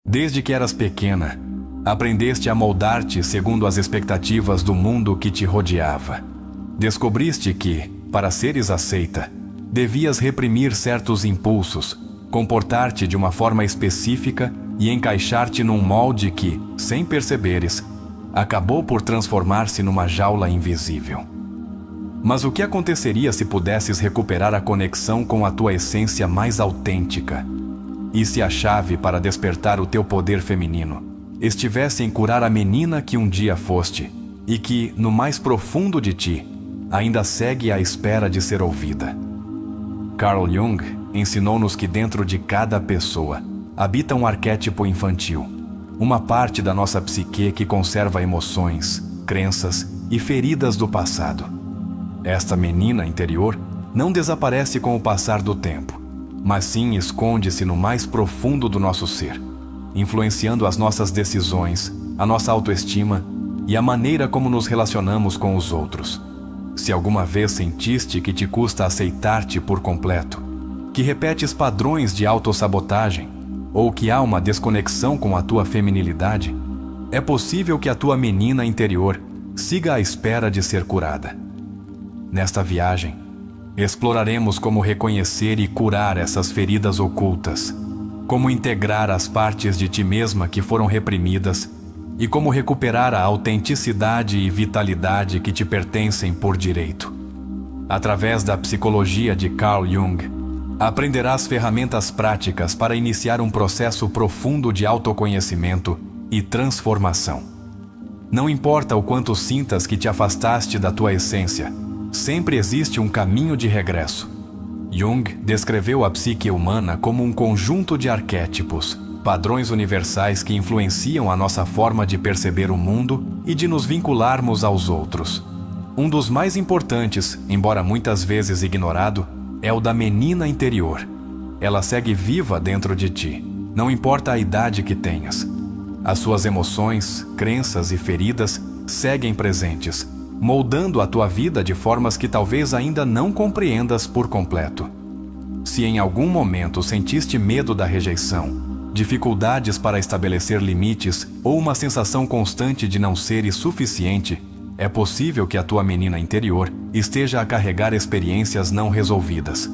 Desde que eras pequena, aprendeste a moldar-te segundo as expectativas do mundo que te rodeava. Descobriste que, para seres aceita, devias reprimir certos impulsos, comportar-te de uma forma específica e encaixar-te num molde que, sem perceberes, acabou por transformar-se numa jaula invisível. Mas o que aconteceria se pudesses recuperar a conexão com a tua essência mais autêntica? E se a chave para despertar o teu poder feminino estivesse em curar a menina que um dia foste e que, no mais profundo de ti, ainda segue à espera de ser ouvida? Carl Jung ensinou-nos que dentro de cada pessoa habita um arquétipo infantil, uma parte da nossa psique que conserva emoções, crenças e feridas do passado. Esta menina interior não desaparece com o passar do tempo, mas sim esconde-se no mais profundo do nosso ser, influenciando as nossas decisões, a nossa autoestima e a maneira como nos relacionamos com os outros. Se alguma vez sentiste que te custa aceitar-te por completo, que repetes padrões de autossabotagem, ou que há uma desconexão com a tua feminilidade, é possível que a tua menina interior siga à espera de ser curada. Nesta viagem, exploraremos como reconhecer e curar essas feridas ocultas, como integrar as partes de ti mesma que foram reprimidas e como recuperar a autenticidade e vitalidade que te pertencem por direito. Através da psicologia de Carl Jung, aprenderás ferramentas práticas para iniciar um processo profundo de autoconhecimento e transformação. Não importa o quanto sintas que te afastaste da tua essência, sempre existe um caminho de regresso. Jung descreveu a psique humana como um conjunto de arquétipos, padrões universais que influenciam a nossa forma de perceber o mundo e de nos vincularmos aos outros. Um dos mais importantes, embora muitas vezes ignorado, é o da menina interior. Ela segue viva dentro de ti, não importa a idade que tenhas. As suas emoções, crenças e feridas seguem presentes, moldando a tua vida de formas que talvez ainda não compreendas por completo. Se em algum momento sentiste medo da rejeição, dificuldades para estabelecer limites ou uma sensação constante de não seres suficiente, é possível que a tua menina interior esteja a carregar experiências não resolvidas.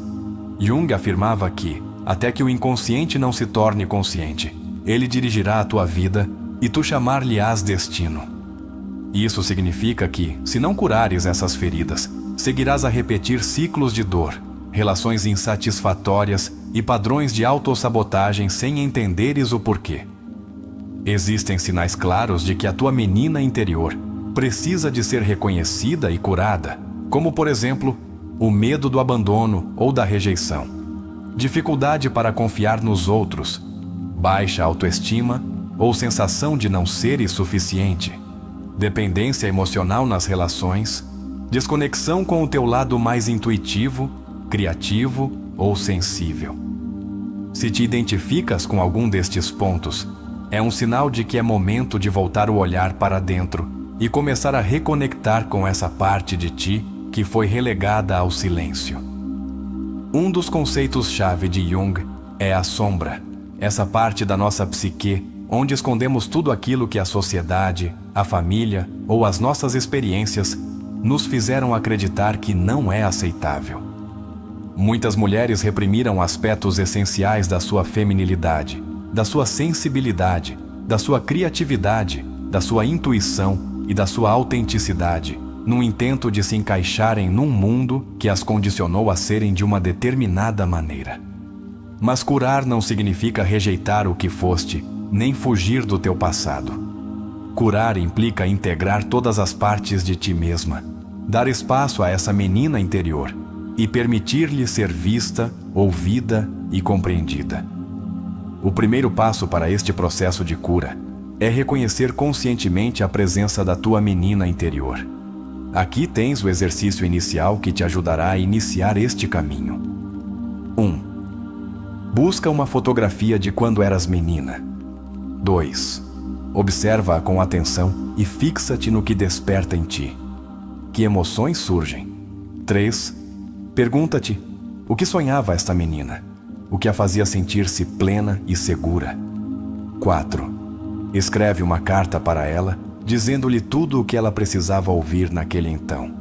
Jung afirmava que, até que o inconsciente não se torne consciente, ele dirigirá a tua vida e tu chamar-lhe-ás destino. Isso significa que, se não curares essas feridas, seguirás a repetir ciclos de dor, relações insatisfatórias e padrões de autossabotagem sem entenderes o porquê. Existem sinais claros de que a tua menina interior precisa de ser reconhecida e curada, como, por exemplo, o medo do abandono ou da rejeição, dificuldade para confiar nos outros, baixa autoestima ou sensação de não seres suficiente, dependência emocional nas relações, desconexão com o teu lado mais intuitivo, criativo ou sensível. Se te identificas com algum destes pontos, é um sinal de que é momento de voltar o olhar para dentro e começar a reconectar com essa parte de ti que foi relegada ao silêncio. Um dos conceitos-chave de Jung é a sombra, essa parte da nossa psique onde escondemos tudo aquilo que a sociedade, a família ou as nossas experiências nos fizeram acreditar que não é aceitável. Muitas mulheres reprimiram aspectos essenciais da sua feminilidade, da sua sensibilidade, da sua criatividade, da sua intuição e da sua autenticidade, num intento de se encaixarem num mundo que as condicionou a serem de uma determinada maneira. Mas curar não significa rejeitar o que foste, nem fugir do teu passado. Curar implica integrar todas as partes de ti mesma, dar espaço a essa menina interior e permitir-lhe ser vista, ouvida e compreendida. O primeiro passo para este processo de cura é reconhecer conscientemente a presença da tua menina interior. Aqui tens o exercício inicial que te ajudará a iniciar este caminho. 1. Busca uma fotografia de quando eras menina. 2. Observa-a com atenção e fixa-te no que desperta em ti. Que emoções surgem? 3. Pergunta-te, o que sonhava esta menina? O que a fazia sentir-se plena e segura? 4. Escreve uma carta para ela, dizendo-lhe tudo o que ela precisava ouvir naquele então.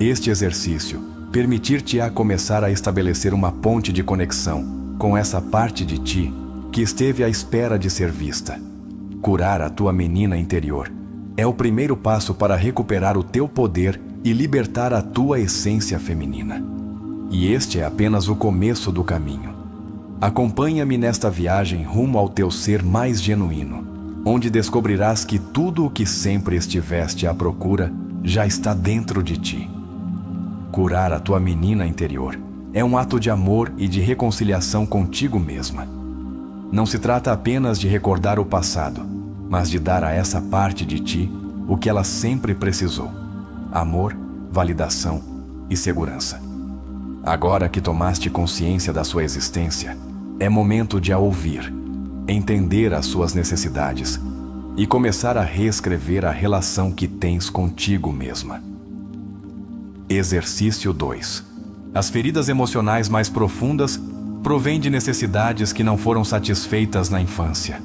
Este exercício permitir-te-á começar a estabelecer uma ponte de conexão com essa parte de ti que esteve à espera de ser vista. Curar a tua menina interior é o primeiro passo para recuperar o teu poder e libertar a tua essência feminina. E este é apenas o começo do caminho. Acompanha-me nesta viagem rumo ao teu ser mais genuíno, onde descobrirás que tudo o que sempre estiveste à procura já está dentro de ti. Curar a tua menina interior é um ato de amor e de reconciliação contigo mesma. Não se trata apenas de recordar o passado, mas de dar a essa parte de ti o que ela sempre precisou: amor, validação e segurança. Agora que tomaste consciência da sua existência, é momento de a ouvir, entender as suas necessidades e começar a reescrever a relação que tens contigo mesma. Exercício 2. As feridas emocionais mais profundas provêm de necessidades que não foram satisfeitas na infância.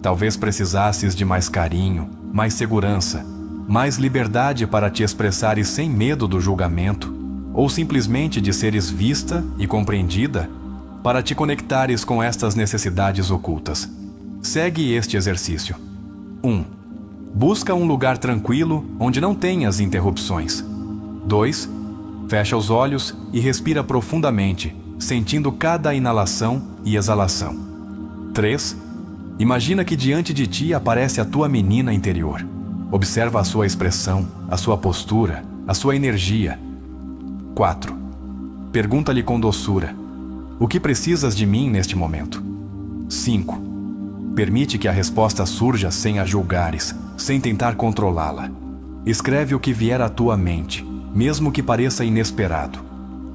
Talvez precisasses de mais carinho, mais segurança, mais liberdade para te expressares sem medo do julgamento, ou simplesmente de seres vista e compreendida para te conectares com estas necessidades ocultas. Segue este exercício. 1. Busca um lugar tranquilo onde não tenhas interrupções. 2. Fecha os olhos e respira profundamente, sentindo cada inalação e exalação. 3. Imagina que diante de ti aparece a tua menina interior. Observa a sua expressão, a sua postura, a sua energia. 4. Pergunta-lhe com doçura: o que precisas de mim neste momento? 5. Permite que a resposta surja sem a julgares, sem tentar controlá-la. Escreve o que vier à tua mente, mesmo que pareça inesperado.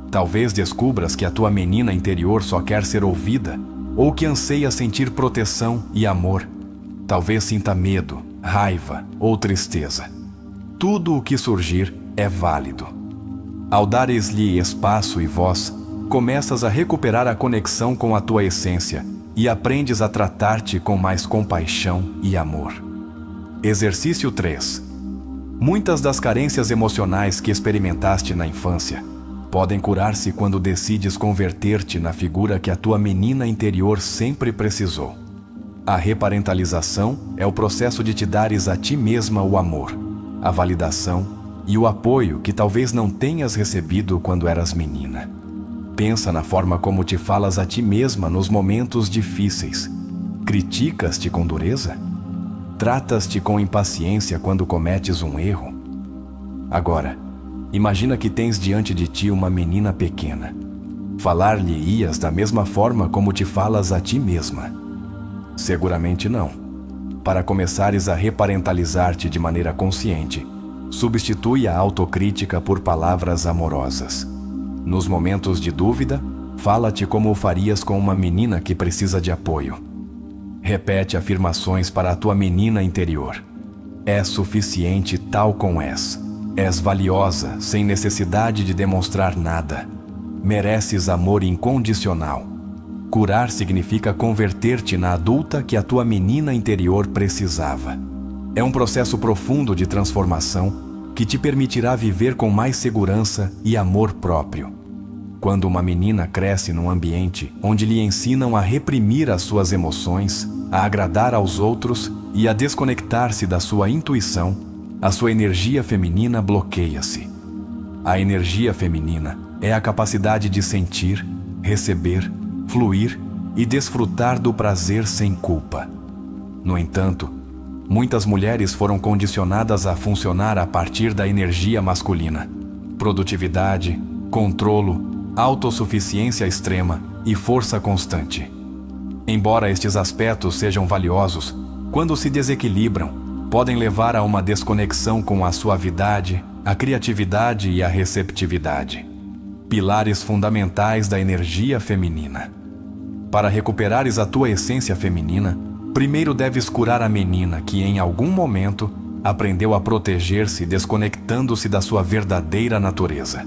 Talvez descubras que a tua menina interior só quer ser ouvida, ou que anseia sentir proteção e amor. Talvez sinta medo, raiva ou tristeza. Tudo o que surgir é válido. Ao dares-lhe espaço e voz, começas a recuperar a conexão com a tua essência e aprendes a tratar-te com mais compaixão e amor. Exercício 3. Muitas das carências emocionais que experimentaste na infância podem curar-se quando decides converter-te na figura que a tua menina interior sempre precisou. A reparentalização é o processo de te dares a ti mesma o amor, a validação e o apoio que talvez não tenhas recebido quando eras menina. Pensa na forma como te falas a ti mesma nos momentos difíceis. Criticas-te com dureza? Tratas-te com impaciência quando cometes um erro? Agora, imagina que tens diante de ti uma menina pequena. Falar-lhe-ias da mesma forma como te falas a ti mesma? Seguramente não. Para começares a reparentalizar-te de maneira consciente, substitui a autocrítica por palavras amorosas. Nos momentos de dúvida, fala-te como o farias com uma menina que precisa de apoio. Repete afirmações para a tua menina interior. És suficiente tal como és. És valiosa, sem necessidade de demonstrar nada. Mereces amor incondicional. Curar significa converter-te na adulta que a tua menina interior precisava. É um processo profundo de transformação que te permitirá viver com mais segurança e amor próprio. Quando uma menina cresce num ambiente onde lhe ensinam a reprimir as suas emoções, a agradar aos outros e a desconectar-se da sua intuição, a sua energia feminina bloqueia-se. A energia feminina é a capacidade de sentir, receber, fluir e desfrutar do prazer sem culpa. No entanto, muitas mulheres foram condicionadas a funcionar a partir da energia masculina. Produtividade, controlo, autossuficiência extrema e força constante. Embora estes aspectos sejam valiosos, quando se desequilibram, podem levar a uma desconexão com a suavidade, a criatividade e a receptividade. Pilares fundamentais da energia feminina. Para recuperares a tua essência feminina, primeiro deves curar a menina que, em algum momento, aprendeu a proteger-se desconectando-se da sua verdadeira natureza.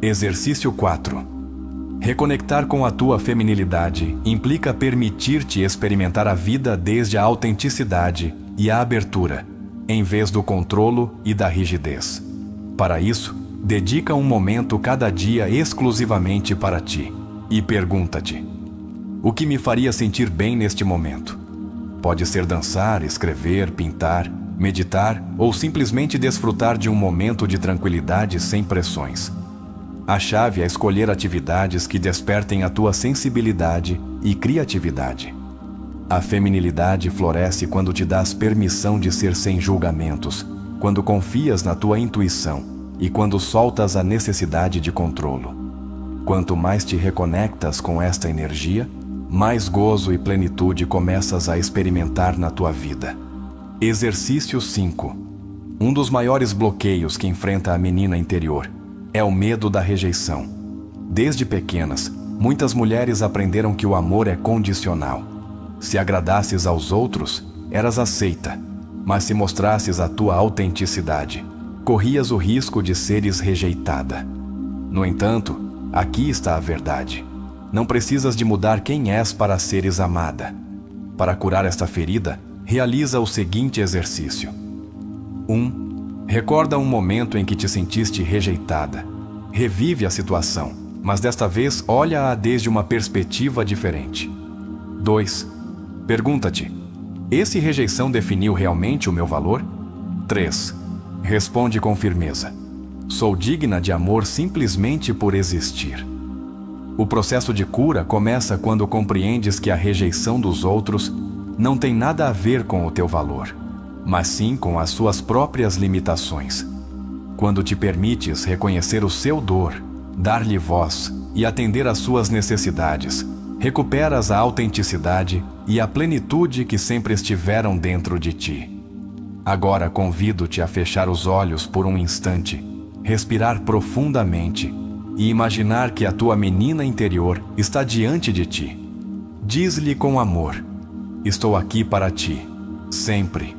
Exercício 4. Reconectar com a tua feminilidade implica permitir-te experimentar a vida desde a autenticidade e a abertura, em vez do controlo e da rigidez. Para isso, dedica um momento cada dia exclusivamente para ti e pergunta-te: o que me faria sentir bem neste momento? Pode ser dançar, escrever, pintar, meditar ou simplesmente desfrutar de um momento de tranquilidade sem pressões. A chave é escolher atividades que despertem a tua sensibilidade e criatividade. A feminilidade floresce quando te dás permissão de ser sem julgamentos, quando confias na tua intuição e quando soltas a necessidade de controlo. Quanto mais te reconectas com esta energia, mais gozo e plenitude começas a experimentar na tua vida. Exercício 5. Um dos maiores bloqueios que enfrenta a menina interior é o medo da rejeição. Desde pequenas, muitas mulheres aprenderam que o amor é condicional. Se agradasses aos outros, eras aceita, mas se mostrasses a tua autenticidade, corrias o risco de seres rejeitada. No entanto, aqui está a verdade. Não precisas de mudar quem és para seres amada. Para curar esta ferida, realiza o seguinte exercício. 1. Recorda um momento em que te sentiste rejeitada. Revive a situação, mas desta vez olha-a desde uma perspectiva diferente. 2. Pergunta-te: esse rejeição definiu realmente o meu valor? 3. Responde com firmeza: sou digna de amor simplesmente por existir. O processo de cura começa quando compreendes que a rejeição dos outros não tem nada a ver com o teu valor, mas sim com as suas próprias limitações. Quando te permites reconhecer o seu dor, dar-lhe voz e atender às suas necessidades, recuperas a autenticidade e a plenitude que sempre estiveram dentro de ti. Agora convido-te a fechar os olhos por um instante, respirar profundamente e imaginar que a tua menina interior está diante de ti. Diz-lhe com amor: estou aqui para ti, sempre.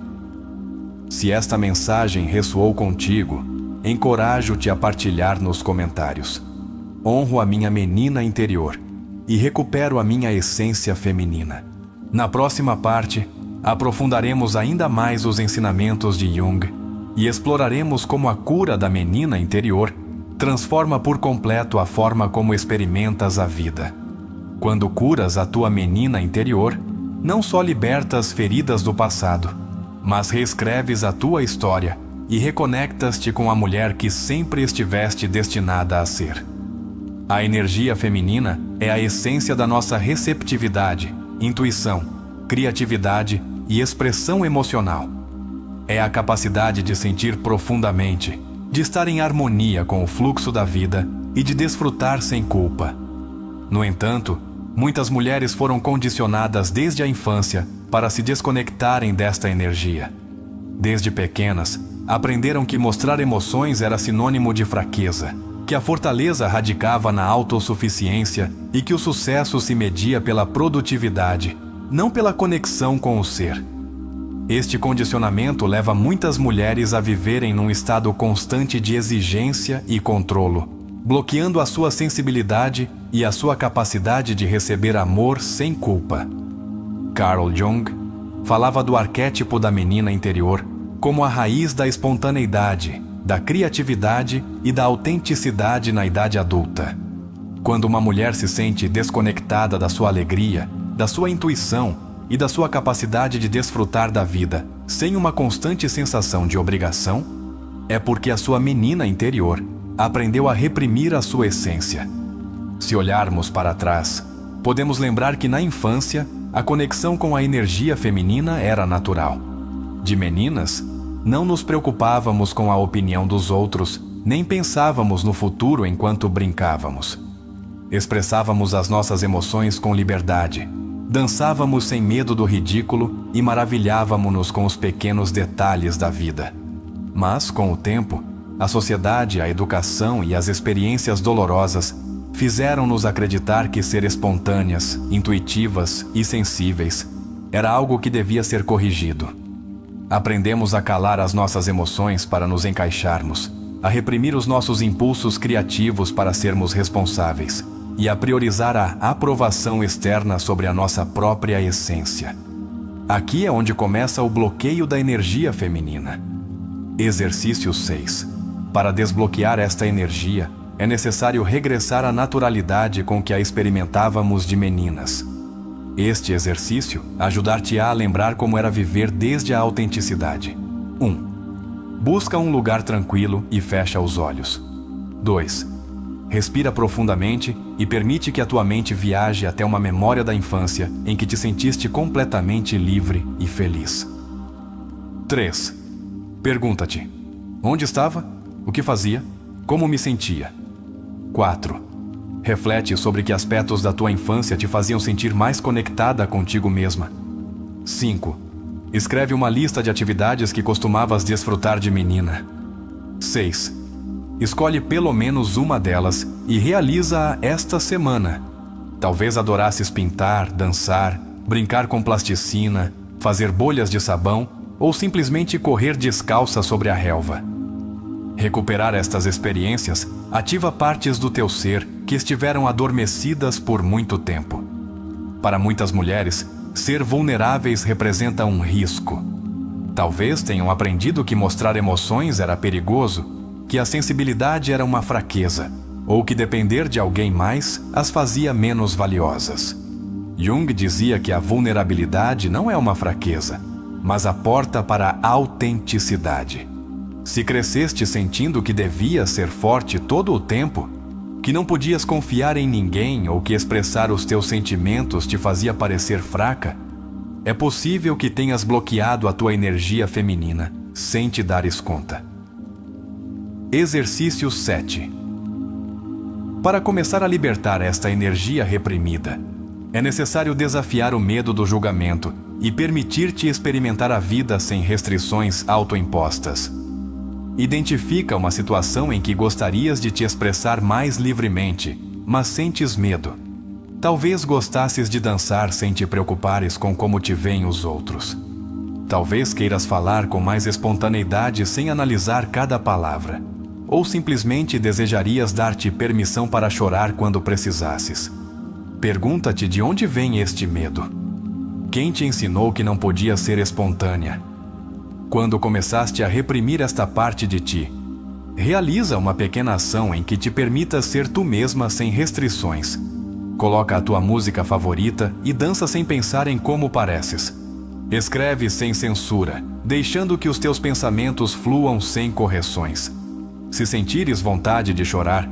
Se esta mensagem ressoou contigo, encorajo-te a partilhar nos comentários. Honro a minha menina interior e recupero a minha essência feminina. Na próxima parte, aprofundaremos ainda mais os ensinamentos de Jung e exploraremos como a cura da menina interior transforma por completo a forma como experimentas a vida. Quando curas a tua menina interior, não só libertas feridas do passado, mas reescreves a tua história e reconectas-te com a mulher que sempre estiveste destinada a ser. A energia feminina é a essência da nossa receptividade, intuição, criatividade e expressão emocional. É a capacidade de sentir profundamente, de estar em harmonia com o fluxo da vida e de desfrutar sem culpa. No entanto, muitas mulheres foram condicionadas desde a infância para se desconectarem desta energia. Desde pequenas, aprenderam que mostrar emoções era sinônimo de fraqueza, que a fortaleza radicava na autossuficiência e que o sucesso se media pela produtividade, não pela conexão com o ser. Este condicionamento leva muitas mulheres a viverem num estado constante de exigência e controlo, bloqueando a sua sensibilidade e a sua capacidade de receber amor sem culpa. Carl Jung falava do arquétipo da menina interior como a raiz da espontaneidade, da criatividade e da autenticidade na idade adulta. Quando uma mulher se sente desconectada da sua alegria, da sua intuição e da sua capacidade de desfrutar da vida, sem uma constante sensação de obrigação, é porque a sua menina interior aprendeu a reprimir a sua essência. Se olharmos para trás, podemos lembrar que na infância, a conexão com a energia feminina era natural. De meninas, não nos preocupávamos com a opinião dos outros, nem pensávamos no futuro enquanto brincávamos. Expressávamos as nossas emoções com liberdade, dançávamos sem medo do ridículo e maravilhávamos-nos com os pequenos detalhes da vida. Mas, com o tempo, a sociedade, a educação e as experiências dolorosas fizeram-nos acreditar que ser espontâneas, intuitivas e sensíveis era algo que devia ser corrigido. Aprendemos a calar as nossas emoções para nos encaixarmos, a reprimir os nossos impulsos criativos para sermos responsáveis. e a priorizar a aprovação externa sobre a nossa própria essência. Aqui é onde começa o bloqueio da energia feminina. Exercício 6. Para desbloquear esta energia, é necessário regressar à naturalidade com que a experimentávamos de meninas. Este exercício ajudar-te-á a lembrar como era viver desde a autenticidade. 1. Busca um lugar tranquilo e fecha os olhos. 2. Respira profundamente e permite que a tua mente viaje até uma memória da infância em que te sentiste completamente livre e feliz. 3. Pergunta-te: onde estava? O que fazia? Como me sentia? 4. Reflete sobre que aspectos da tua infância te faziam sentir mais conectada contigo mesma. 5. Escreve uma lista de atividades que costumavas desfrutar de menina. 6. Escolhe pelo menos uma delas e realiza-a esta semana. Talvez adorasses pintar, dançar, brincar com plasticina, fazer bolhas de sabão ou simplesmente correr descalça sobre a relva. Recuperar estas experiências ativa partes do teu ser que estiveram adormecidas por muito tempo. Para muitas mulheres, ser vulneráveis representa um risco. Talvez tenham aprendido que mostrar emoções era perigoso, que a sensibilidade era uma fraqueza, ou que depender de alguém mais as fazia menos valiosas. Jung dizia que a vulnerabilidade não é uma fraqueza, mas a porta para a autenticidade. Se cresceste sentindo que devias ser forte todo o tempo, que não podias confiar em ninguém ou que expressar os teus sentimentos te fazia parecer fraca, é possível que tenhas bloqueado a tua energia feminina sem te dares conta. Exercício 7. Para começar a libertar esta energia reprimida, é necessário desafiar o medo do julgamento e permitir-te experimentar a vida sem restrições autoimpostas. Identifica uma situação em que gostarias de te expressar mais livremente, mas sentes medo. Talvez gostasses de dançar sem te preocupares com como te veem os outros. Talvez queiras falar com mais espontaneidade sem analisar cada palavra. Ou simplesmente desejarias dar-te permissão para chorar quando precisasses. Pergunta-te de onde vem este medo. Quem te ensinou que não podia ser espontânea? Quando começaste a reprimir esta parte de ti, realiza uma pequena ação em que te permita ser tu mesma sem restrições. Coloca a tua música favorita e dança sem pensar em como pareces. Escreve sem censura, deixando que os teus pensamentos fluam sem correções. Se sentires vontade de chorar,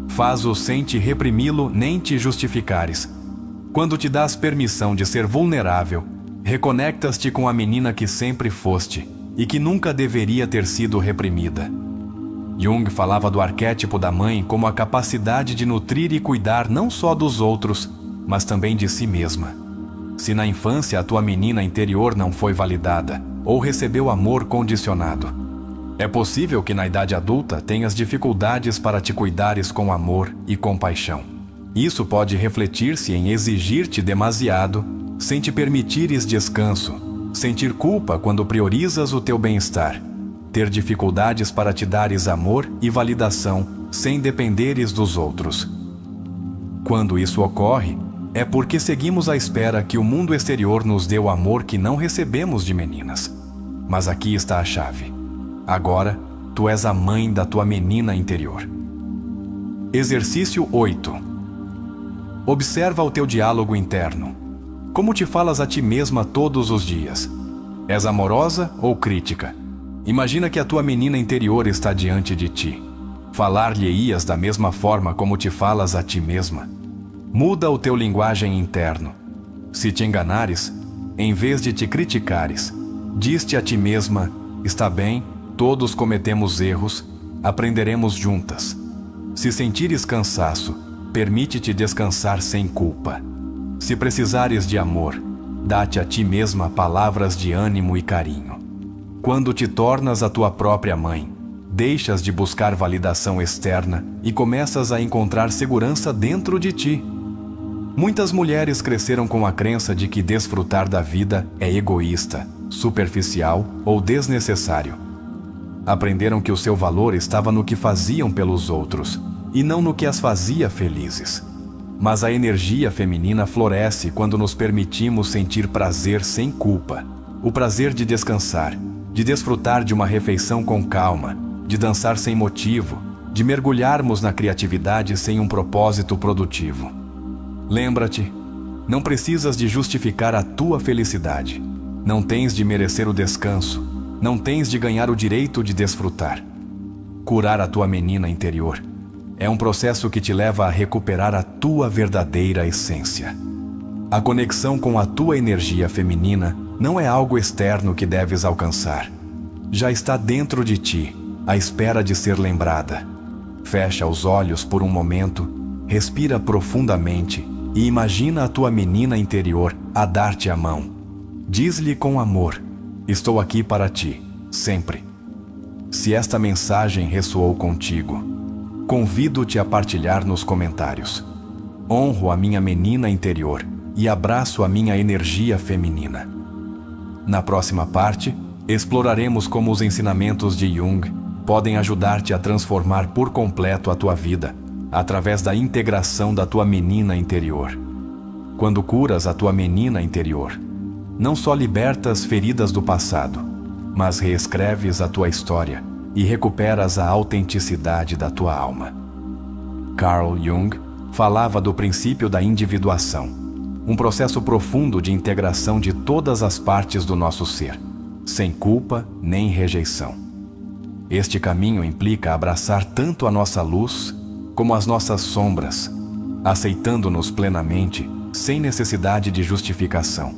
faz-o sem te reprimi-lo nem te justificares. Quando te dás permissão de ser vulnerável, reconectas-te com a menina que sempre foste e que nunca deveria ter sido reprimida. Jung falava do arquétipo da mãe como a capacidade de nutrir e cuidar não só dos outros, mas também de si mesma. Se na infância a tua menina interior não foi validada ou recebeu amor condicionado, é possível que na idade adulta tenhas dificuldades para te cuidares com amor e compaixão. Isso pode refletir-se em exigir-te demasiado, sem te permitires descanso, sentir culpa quando priorizas o teu bem-estar, ter dificuldades para te dares amor e validação sem dependeres dos outros. Quando isso ocorre, é porque seguimos à espera que o mundo exterior nos dê o amor que não recebemos de meninas. Mas aqui está a chave. Agora, tu és a mãe da tua menina interior. Exercício 8. Observa o teu diálogo interno. Como te falas a ti mesma todos os dias? És amorosa ou crítica? Imagina que a tua menina interior está diante de ti. Falar-lhe-ias da mesma forma como te falas a ti mesma? Muda o teu linguagem interno. Se te enganares, em vez de te criticares, diz-te a ti mesma: está bem, todos cometemos erros, aprenderemos juntas. Se sentires cansaço, permite-te descansar sem culpa. Se precisares de amor, dá-te a ti mesma palavras de ânimo e carinho. Quando te tornas a tua própria mãe, deixas de buscar validação externa e começas a encontrar segurança dentro de ti. Muitas mulheres cresceram com a crença de que desfrutar da vida é egoísta, superficial ou desnecessário. Aprenderam que o seu valor estava no que faziam pelos outros e não no que as fazia felizes. Mas a energia feminina floresce quando nos permitimos sentir prazer sem culpa. O prazer de descansar, de desfrutar de uma refeição com calma, de dançar sem motivo, de mergulharmos na criatividade sem um propósito produtivo. Lembra-te, não precisas de justificar a tua felicidade. Não tens de merecer o descanso. Não tens de ganhar o direito de desfrutar. Curar a tua menina interior é um processo que te leva a recuperar a tua verdadeira essência. A conexão com a tua energia feminina não é algo externo que deves alcançar. Já está dentro de ti, à espera de ser lembrada. Fecha os olhos por um momento, respira profundamente e imagina a tua menina interior a dar-te a mão. Diz-lhe com amor: estou aqui para ti, sempre. Se esta mensagem ressoou contigo, convido-te a partilhar nos comentários. Honro a minha menina interior e abraço a minha energia feminina. Na próxima parte, exploraremos como os ensinamentos de Jung podem ajudar-te a transformar por completo a tua vida, através da integração da tua menina interior. Quando curas a tua menina interior, não só libertas feridas do passado, mas reescreves a tua história e recuperas a autenticidade da tua alma. Carl Jung falava do princípio da individuação, um processo profundo de integração de todas as partes do nosso ser, sem culpa nem rejeição. Este caminho implica abraçar tanto a nossa luz como as nossas sombras, aceitando-nos plenamente, sem necessidade de justificação.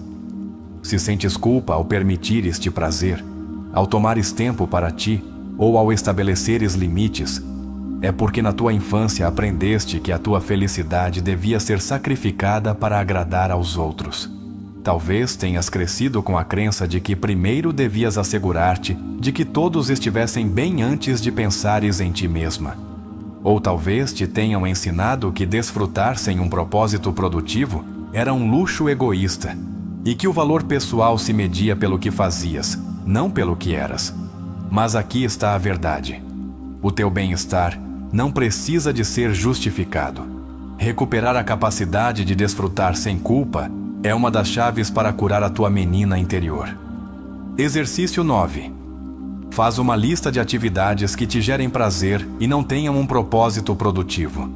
Se sentes culpa ao permitir este prazer, ao tomares tempo para ti ou ao estabeleceres limites, é porque na tua infância aprendeste que a tua felicidade devia ser sacrificada para agradar aos outros. Talvez tenhas crescido com a crença de que primeiro devias assegurar-te de que todos estivessem bem antes de pensares em ti mesma. Ou talvez te tenham ensinado que desfrutar sem um propósito produtivo era um luxo egoísta, e que o valor pessoal se media pelo que fazias, não pelo que eras. Mas aqui está a verdade. O teu bem-estar não precisa de ser justificado. Recuperar a capacidade de desfrutar sem culpa é uma das chaves para curar a tua menina interior. Exercício 9. Faz uma lista de atividades que te gerem prazer e não tenham um propósito produtivo.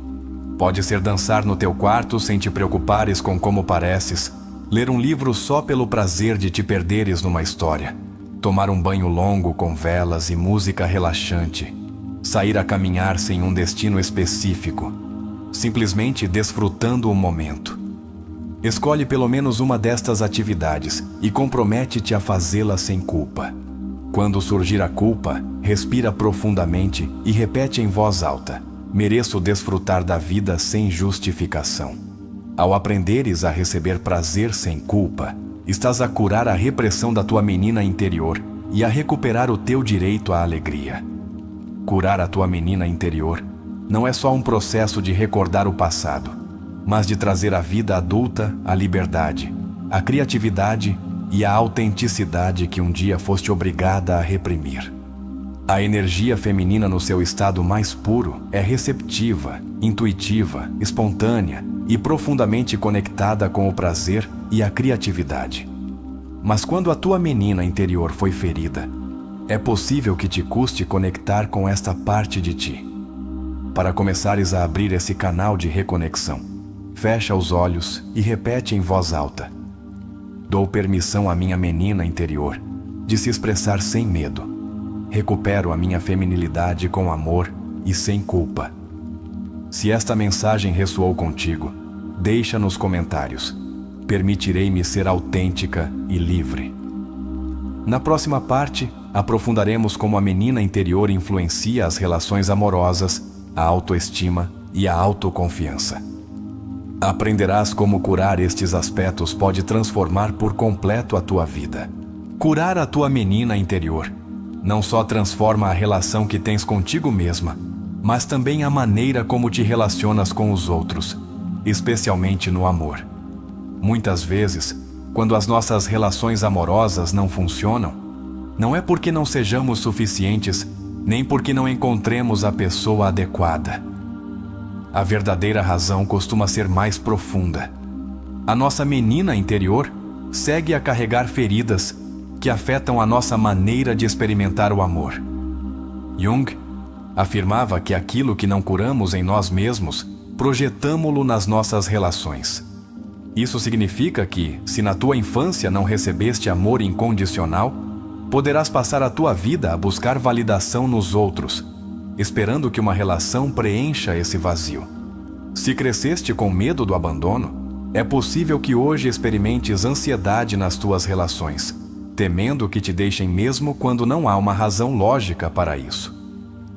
Pode ser dançar no teu quarto sem te preocupares com como pareces, ler um livro só pelo prazer de te perderes numa história, tomar um banho longo com velas e música relaxante, sair a caminhar sem um destino específico, simplesmente desfrutando o momento. Escolhe pelo menos uma destas atividades e compromete-te a fazê-la sem culpa. Quando surgir a culpa, respira profundamente e repete em voz alta: mereço desfrutar da vida sem justificação. Ao aprenderes a receber prazer sem culpa, estás a curar a repressão da tua menina interior e a recuperar o teu direito à alegria. Curar a tua menina interior não é só um processo de recordar o passado, mas de trazer à vida adulta a liberdade, a criatividade e a autenticidade que um dia foste obrigada a reprimir. A energia feminina no seu estado mais puro é receptiva, intuitiva, espontânea e profundamente conectada com o prazer e a criatividade. Mas quando a tua menina interior foi ferida, é possível que te custe conectar com esta parte de ti. Para começares a abrir esse canal de reconexão, fecha os olhos e repete em voz alta: dou permissão à minha menina interior de se expressar sem medo. Recupero a minha feminilidade com amor e sem culpa. Se esta mensagem ressoou contigo, deixa nos comentários. Permitirei-me ser autêntica e livre. Na próxima parte, aprofundaremos como a menina interior influencia as relações amorosas, a autoestima e a autoconfiança. Aprenderás como curar estes aspectos pode transformar por completo a tua vida. Curar a tua menina interior não só transforma a relação que tens contigo mesma, mas também a maneira como te relacionas com os outros, especialmente no amor. Muitas vezes, quando as nossas relações amorosas não funcionam, não é porque não sejamos suficientes, nem porque não encontremos a pessoa adequada. a verdadeira razão costuma ser mais profunda. A nossa menina interior segue a carregar feridas que afetam a nossa maneira de experimentar o amor. Jung afirmava que aquilo que não curamos em nós mesmos, projetamo-lo nas nossas relações. Isso significa que, se na tua infância não recebeste amor incondicional, poderás passar a tua vida a buscar validação nos outros, esperando que uma relação preencha esse vazio. Se cresceste com medo do abandono, é possível que hoje experimentes ansiedade nas tuas relações, temendo que te deixem mesmo quando não há uma razão lógica para isso.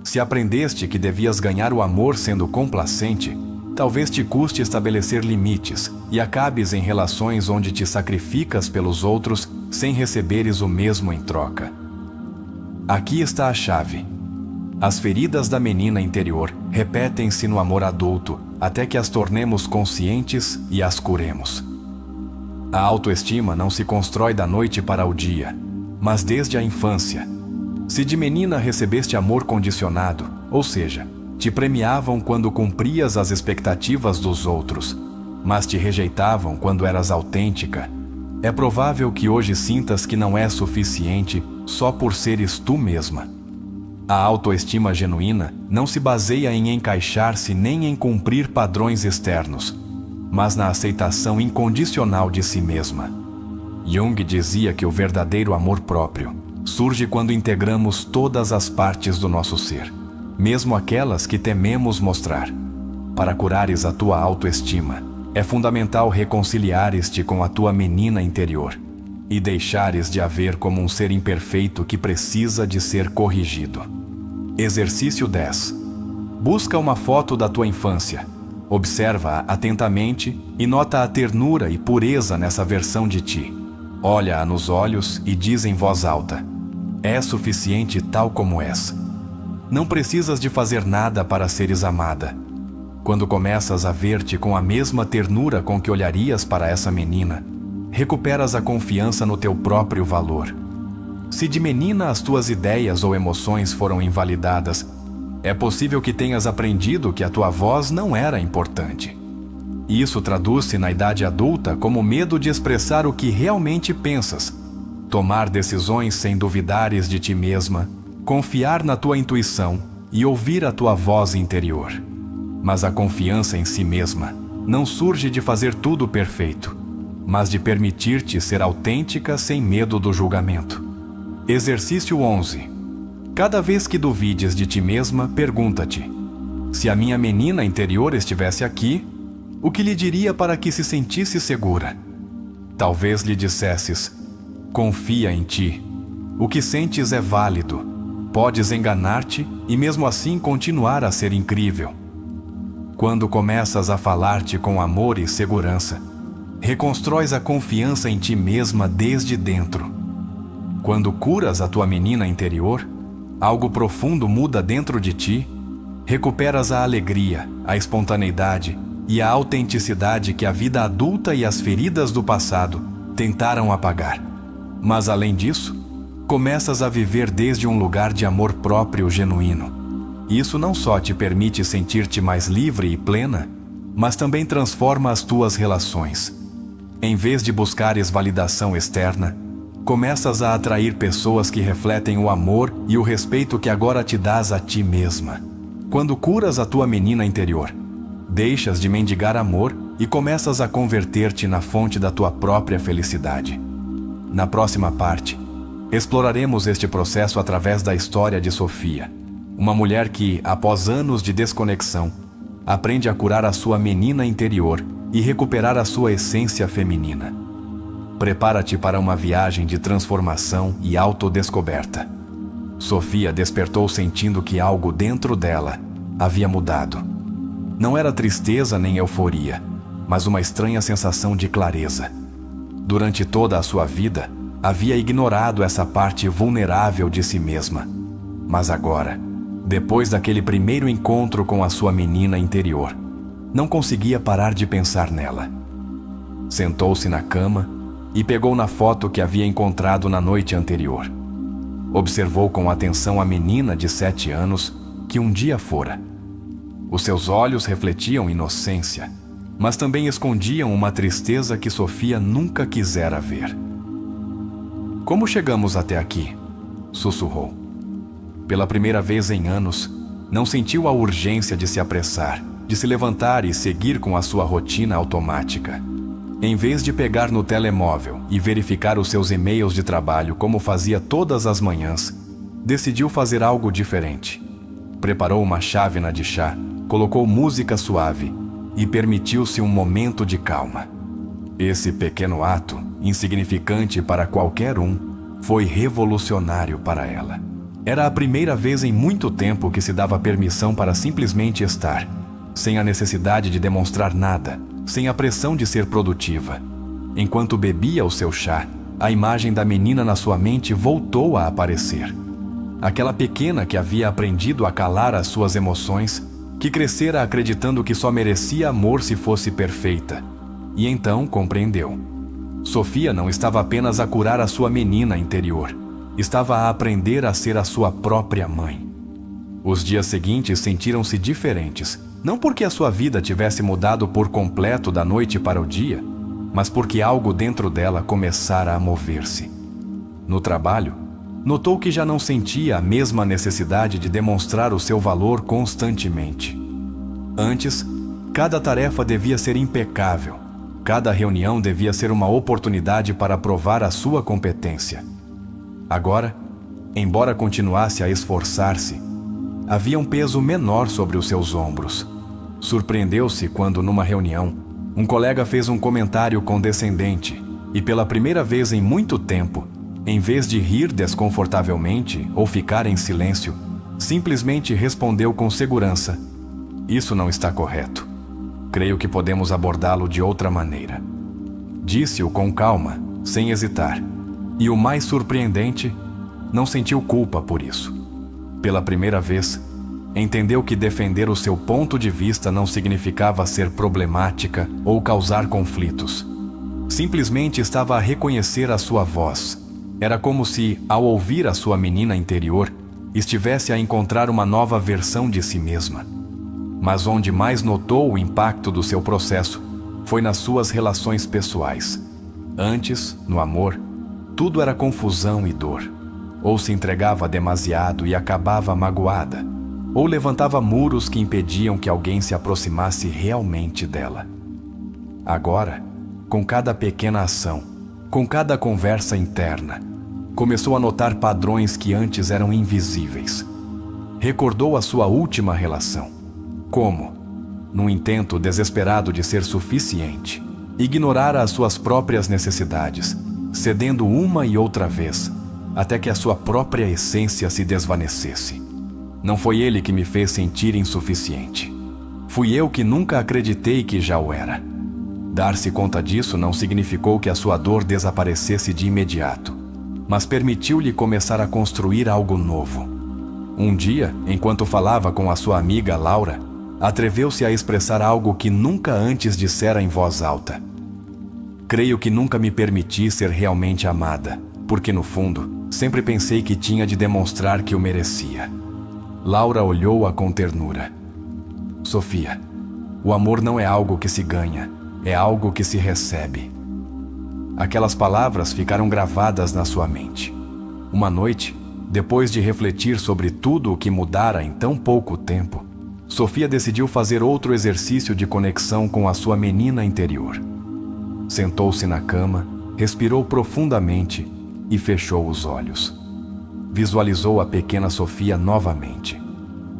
Se aprendeste que devias ganhar o amor sendo complacente, talvez te custe estabelecer limites e acabes em relações onde te sacrificas pelos outros sem receberes o mesmo em troca. Aqui está a chave. As feridas da menina interior repetem-se no amor adulto até que as tornemos conscientes e as curemos. A autoestima não se constrói da noite para o dia, mas desde a infância. Se de menina recebeste amor condicionado, ou seja, te premiavam quando cumprias as expectativas dos outros, mas te rejeitavam quando eras autêntica, é provável que hoje sintas que não é suficiente só por seres tu mesma. A autoestima genuína não se baseia em encaixar-se nem em cumprir padrões externos, mas na aceitação incondicional de si mesma. Jung dizia que o verdadeiro amor próprio surge quando integramos todas as partes do nosso ser, mesmo aquelas que tememos mostrar. Para curares a tua autoestima, é fundamental reconciliares-te com a tua menina interior e deixares de a ver como um ser imperfeito que precisa de ser corrigido. Exercício 10. Busca uma foto da tua infância. Observa-a atentamente e nota a ternura e pureza nessa versão de ti. Olha-a nos olhos e diz em voz alta: é suficiente tal como és. Não precisas de fazer nada para seres amada. Quando começas a ver-te com a mesma ternura com que olharias para essa menina, recuperas a confiança no teu próprio valor. Se de menina as tuas ideias ou emoções foram invalidadas, é possível que tenhas aprendido que a tua voz não era importante. Isso traduz-se na idade adulta como medo de expressar o que realmente pensas, tomar decisões sem duvidares de ti mesma, confiar na tua intuição e ouvir a tua voz interior. Mas a confiança em si mesma não surge de fazer tudo perfeito, mas de permitir-te ser autêntica sem medo do julgamento. Exercício 11. Cada vez que duvides de ti mesma, pergunta-te: se a minha menina interior estivesse aqui, o que lhe diria para que se sentisse segura? Talvez lhe dissesses: confia em ti. O que sentes é válido. Podes enganar-te e mesmo assim continuar a ser incrível. Quando começas a falar-te com amor e segurança, reconstróis a confiança em ti mesma desde dentro. Quando curas a tua menina interior, algo profundo muda dentro de ti, recuperas a alegria, a espontaneidade e a autenticidade que a vida adulta e as feridas do passado tentaram apagar. Mas além disso, começas a viver desde um lugar de amor próprio genuíno. Isso não só te permite sentir-te mais livre e plena, mas também transforma as tuas relações. Em vez de buscares validação externa, começas a atrair pessoas que refletem o amor e o respeito que agora te dás a ti mesma. Quando curas a tua menina interior, deixas de mendigar amor e começas a converter-te na fonte da tua própria felicidade. Na próxima parte, exploraremos este processo através da história de Sofia, uma mulher que, após anos de desconexão, aprende a curar a sua menina interior e recuperar a sua essência feminina. Prepara-te para uma viagem de transformação e autodescoberta. Sofia despertou sentindo que algo dentro dela havia mudado. Não era tristeza nem euforia, mas uma estranha sensação de clareza. Durante toda a sua vida, havia ignorado essa parte vulnerável de si mesma. Mas agora, depois daquele primeiro encontro com a sua menina interior, não conseguia parar de pensar nela. Sentou-se na cama e pegou na foto que havia encontrado na noite anterior. Observou com atenção a menina de 7 anos que um dia fora. Os seus olhos refletiam inocência, mas também escondiam uma tristeza que Sofia nunca quisera ver. "Como chegamos até aqui?" sussurrou. Pela primeira vez em anos, não sentiu a urgência de se apressar, de se levantar e seguir com a sua rotina automática. Em vez de pegar no telemóvel e verificar os seus e-mails de trabalho como fazia todas as manhãs, decidiu fazer algo diferente. Preparou uma chávena de chá, colocou música suave e permitiu-se um momento de calma. Esse pequeno ato, insignificante para qualquer um, foi revolucionário para ela. Era a primeira vez em muito tempo que se dava permissão para simplesmente estar, sem a necessidade de demonstrar nada, sem a pressão de ser produtiva. Enquanto bebia o seu chá, a imagem da menina na sua mente voltou a aparecer. Aquela pequena que havia aprendido a calar as suas emoções, que crescera acreditando que só merecia amor se fosse perfeita. E então compreendeu. Sofia não estava apenas a curar a sua menina interior, estava a aprender a ser a sua própria mãe. Os dias seguintes sentiram-se diferentes, não porque a sua vida tivesse mudado por completo da noite para o dia, mas porque algo dentro dela começara a mover-se. No trabalho, notou que já não sentia a mesma necessidade de demonstrar o seu valor constantemente. Antes, cada tarefa devia ser impecável, cada reunião devia ser uma oportunidade para provar a sua competência. Agora, embora continuasse a esforçar-se, havia um peso menor sobre os seus ombros. Surpreendeu-se quando, numa reunião, um colega fez um comentário condescendente e, pela primeira vez em muito tempo, em vez de rir desconfortavelmente ou ficar em silêncio, simplesmente respondeu com segurança: "Isso não está correto. Creio que podemos abordá-lo de outra maneira." Disse-o com calma, sem hesitar. E o mais surpreendente, não sentiu culpa por isso. Pela primeira vez, entendeu que defender o seu ponto de vista não significava ser problemática ou causar conflitos. Simplesmente estava a reconhecer a sua voz. Era como se, ao ouvir a sua menina interior, estivesse a encontrar uma nova versão de si mesma. Mas onde mais notou o impacto do seu processo foi nas suas relações pessoais. Antes, no amor, tudo era confusão e dor. Ou se entregava demasiado e acabava magoada, ou levantava muros que impediam que alguém se aproximasse realmente dela. Agora, com cada pequena ação, com cada conversa interna, começou a notar padrões que antes eram invisíveis. Recordou a sua última relação. Como, num intento desesperado de ser suficiente, ignorara as suas próprias necessidades, cedendo uma e outra vez, até que a sua própria essência se desvanecesse. Não foi ele que me fez sentir insuficiente. Fui eu que nunca acreditei que já o era. Dar-se conta disso não significou que a sua dor desaparecesse de imediato, mas permitiu-lhe começar a construir algo novo. Um dia, enquanto falava com a sua amiga Laura, atreveu-se a expressar algo que nunca antes dissera em voz alta. "Creio que nunca me permiti ser realmente amada, porque no fundo, sempre pensei que tinha de demonstrar que o merecia." Laura olhou-a com ternura. "Sofia, o amor não é algo que se ganha, é algo que se recebe." Aquelas palavras ficaram gravadas na sua mente. Uma noite, depois de refletir sobre tudo o que mudara em tão pouco tempo, Sofia decidiu fazer outro exercício de conexão com a sua menina interior. Sentou-se na cama, respirou profundamente e fechou os olhos. Visualizou a pequena Sofia novamente.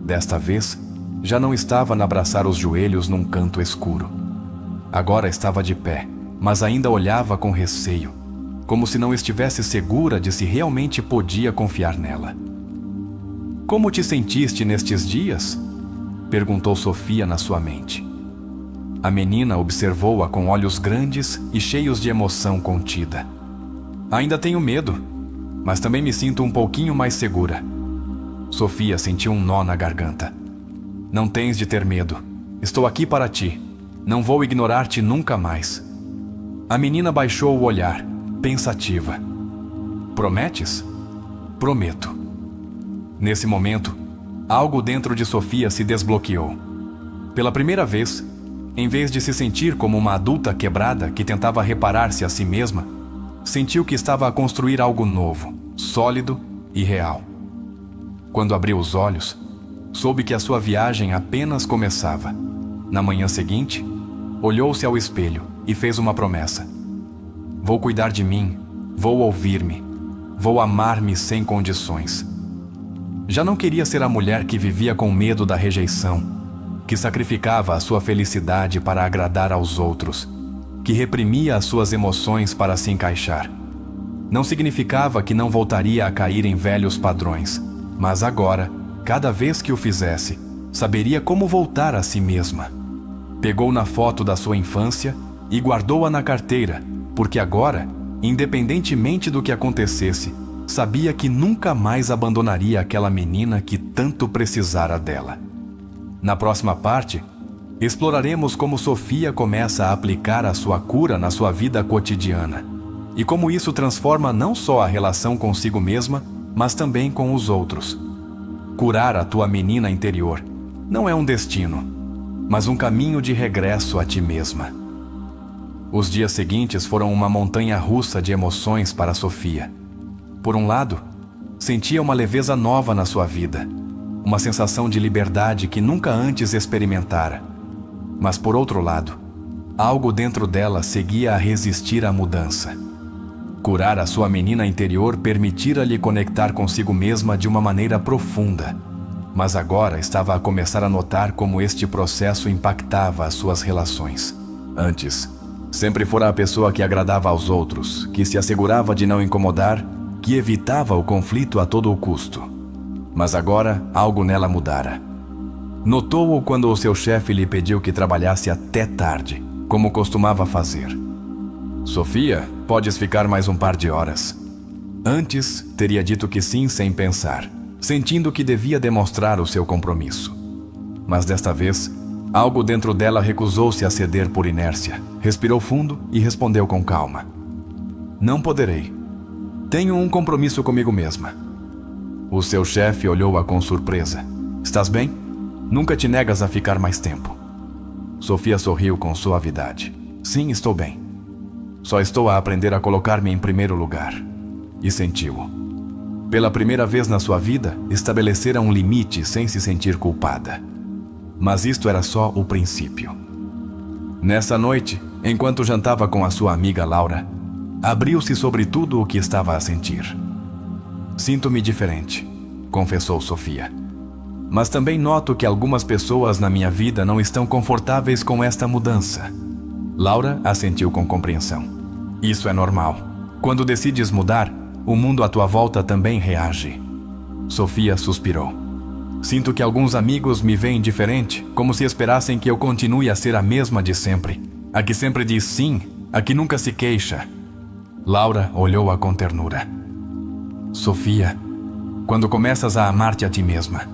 Desta vez, já não estava a abraçar os joelhos num canto escuro. Agora estava de pé, mas ainda olhava com receio, como se não estivesse segura de se realmente podia confiar nela. "Como te sentiste nestes dias?" perguntou Sofia na sua mente. A menina observou-a com olhos grandes e cheios de emoção contida. "Ainda tenho medo, mas também me sinto um pouquinho mais segura." Sofia sentiu um nó na garganta. "Não tens de ter medo. Estou aqui para ti. Não vou ignorar-te nunca mais." A menina baixou o olhar, pensativa. "Prometes?" "Prometo." Nesse momento, algo dentro de Sofia se desbloqueou. Pela primeira vez, em vez de se sentir como uma adulta quebrada que tentava reparar-se a si mesma, sentiu que estava a construir algo novo, sólido e real. Quando abriu os olhos, soube que a sua viagem apenas começava. Na manhã seguinte, olhou-se ao espelho e fez uma promessa: vou cuidar de mim, vou ouvir-me, vou amar-me sem condições. Já não queria ser a mulher que vivia com medo da rejeição, que sacrificava a sua felicidade para agradar aos outros, que reprimia as suas emoções para se encaixar. Não significava que não voltaria a cair em velhos padrões, mas agora, cada vez que o fizesse, saberia como voltar a si mesma. Pegou na foto da sua infância e guardou-a na carteira, porque agora, independentemente do que acontecesse, sabia que nunca mais abandonaria aquela menina que tanto precisara dela. Na próxima parte, exploraremos como Sofia começa a aplicar a sua cura na sua vida cotidiana e como isso transforma não só a relação consigo mesma, mas também com os outros. Curar a tua menina interior não é um destino, mas um caminho de regresso a ti mesma. Os dias seguintes foram uma montanha-russa de emoções para Sofia. Por um lado, sentia uma leveza nova na sua vida, uma sensação de liberdade que nunca antes experimentara. Mas por outro lado, algo dentro dela seguia a resistir à mudança. Curar a sua menina interior permitira-lhe conectar consigo mesma de uma maneira profunda, mas agora estava a começar a notar como este processo impactava as suas relações. Antes, sempre fora a pessoa que agradava aos outros, que se assegurava de não incomodar, que evitava o conflito a todo o custo. Mas agora algo nela mudara. Notou-o quando o seu chefe lhe pediu que trabalhasse até tarde, como costumava fazer. Sofia, podes ficar mais um par de horas. Antes, teria dito que sim sem pensar, sentindo que devia demonstrar o seu compromisso. Mas desta vez, algo dentro dela recusou-se a ceder por inércia. Respirou fundo e respondeu com calma: não poderei. Tenho um compromisso comigo mesma. O seu chefe olhou-a com surpresa. Estás bem? Nunca te negas a ficar mais tempo. Sofia sorriu com suavidade. Sim, estou bem. Só estou a aprender a colocar-me em primeiro lugar. E sentiu-o. Pela primeira vez na sua vida, estabelecera um limite sem se sentir culpada. Mas isto era só o princípio. Nessa noite, enquanto jantava com a sua amiga Laura, abriu-se sobre tudo o que estava a sentir. Sinto-me diferente, confessou Sofia. Mas também noto que algumas pessoas na minha vida não estão confortáveis com esta mudança. Laura assentiu com compreensão. Isso é normal. Quando decides mudar, o mundo à tua volta também reage. Sofia suspirou. Sinto que alguns amigos me veem diferente, como se esperassem que eu continue a ser a mesma de sempre. A que sempre diz sim, a que nunca se queixa. Laura olhou-a com ternura. Sofia, quando começas a amar-te a ti mesma,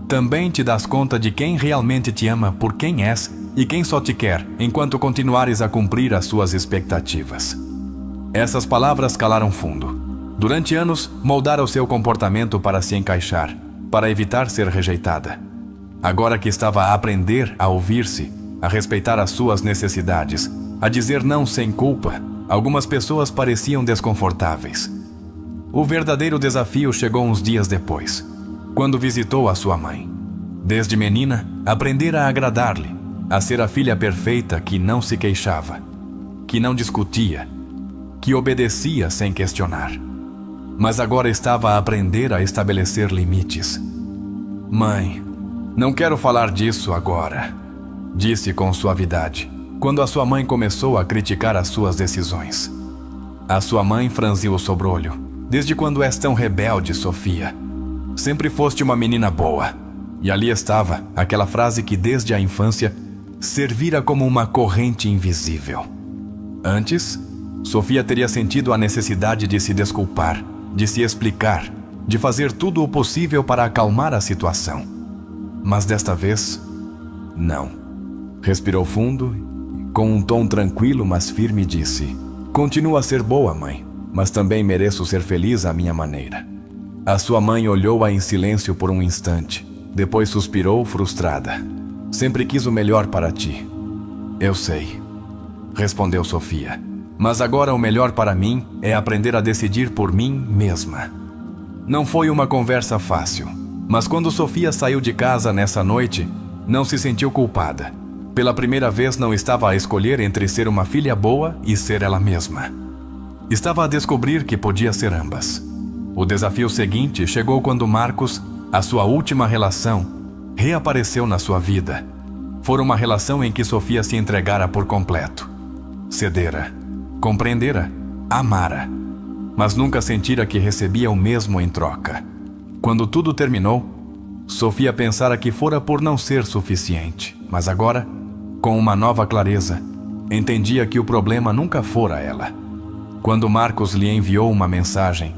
também te das conta de quem realmente te ama por quem és e quem só te quer enquanto continuares a cumprir as suas expectativas. Essas palavras calaram fundo. Durante anos, moldara o seu comportamento para se encaixar, para evitar ser rejeitada. Agora que estava a aprender a ouvir-se, a respeitar as suas necessidades, a dizer não sem culpa, algumas pessoas pareciam desconfortáveis. O verdadeiro desafio chegou uns dias depois, quando visitou a sua mãe. Desde menina, aprendera a agradar-lhe, a ser a filha perfeita que não se queixava, que não discutia, que obedecia sem questionar. Mas agora estava a aprender a estabelecer limites. Mãe, não quero falar disso agora, disse com suavidade, quando a sua mãe começou a criticar as suas decisões. A sua mãe franziu o sobrolho. Desde quando és tão rebelde, Sofia? Sempre foste uma menina boa. E ali estava, aquela frase que desde a infância servira como uma corrente invisível. Antes, Sofia teria sentido a necessidade de se desculpar, de se explicar, de fazer tudo o possível para acalmar a situação. Mas desta vez, não. Respirou fundo e, com um tom tranquilo mas firme, disse: continua a ser boa, mãe, mas também mereço ser feliz à minha maneira. A sua mãe olhou-a em silêncio por um instante, depois suspirou frustrada. Sempre quis o melhor para ti. Eu sei, respondeu Sofia. Mas agora o melhor para mim é aprender a decidir por mim mesma. Não foi uma conversa fácil, mas quando Sofia saiu de casa nessa noite, não se sentiu culpada. Pela primeira vez não estava a escolher entre ser uma filha boa e ser ela mesma. Estava a descobrir que podia ser ambas. O desafio seguinte chegou quando Marcos, a sua última relação, reapareceu na sua vida. Foi uma relação em que Sofia se entregara por completo. Cedera, compreendera, amara, mas nunca sentira que recebia o mesmo em troca. Quando tudo terminou, Sofia pensara que fora por não ser suficiente, mas agora, com uma nova clareza, entendia que o problema nunca fora ela. Quando Marcos lhe enviou uma mensagem,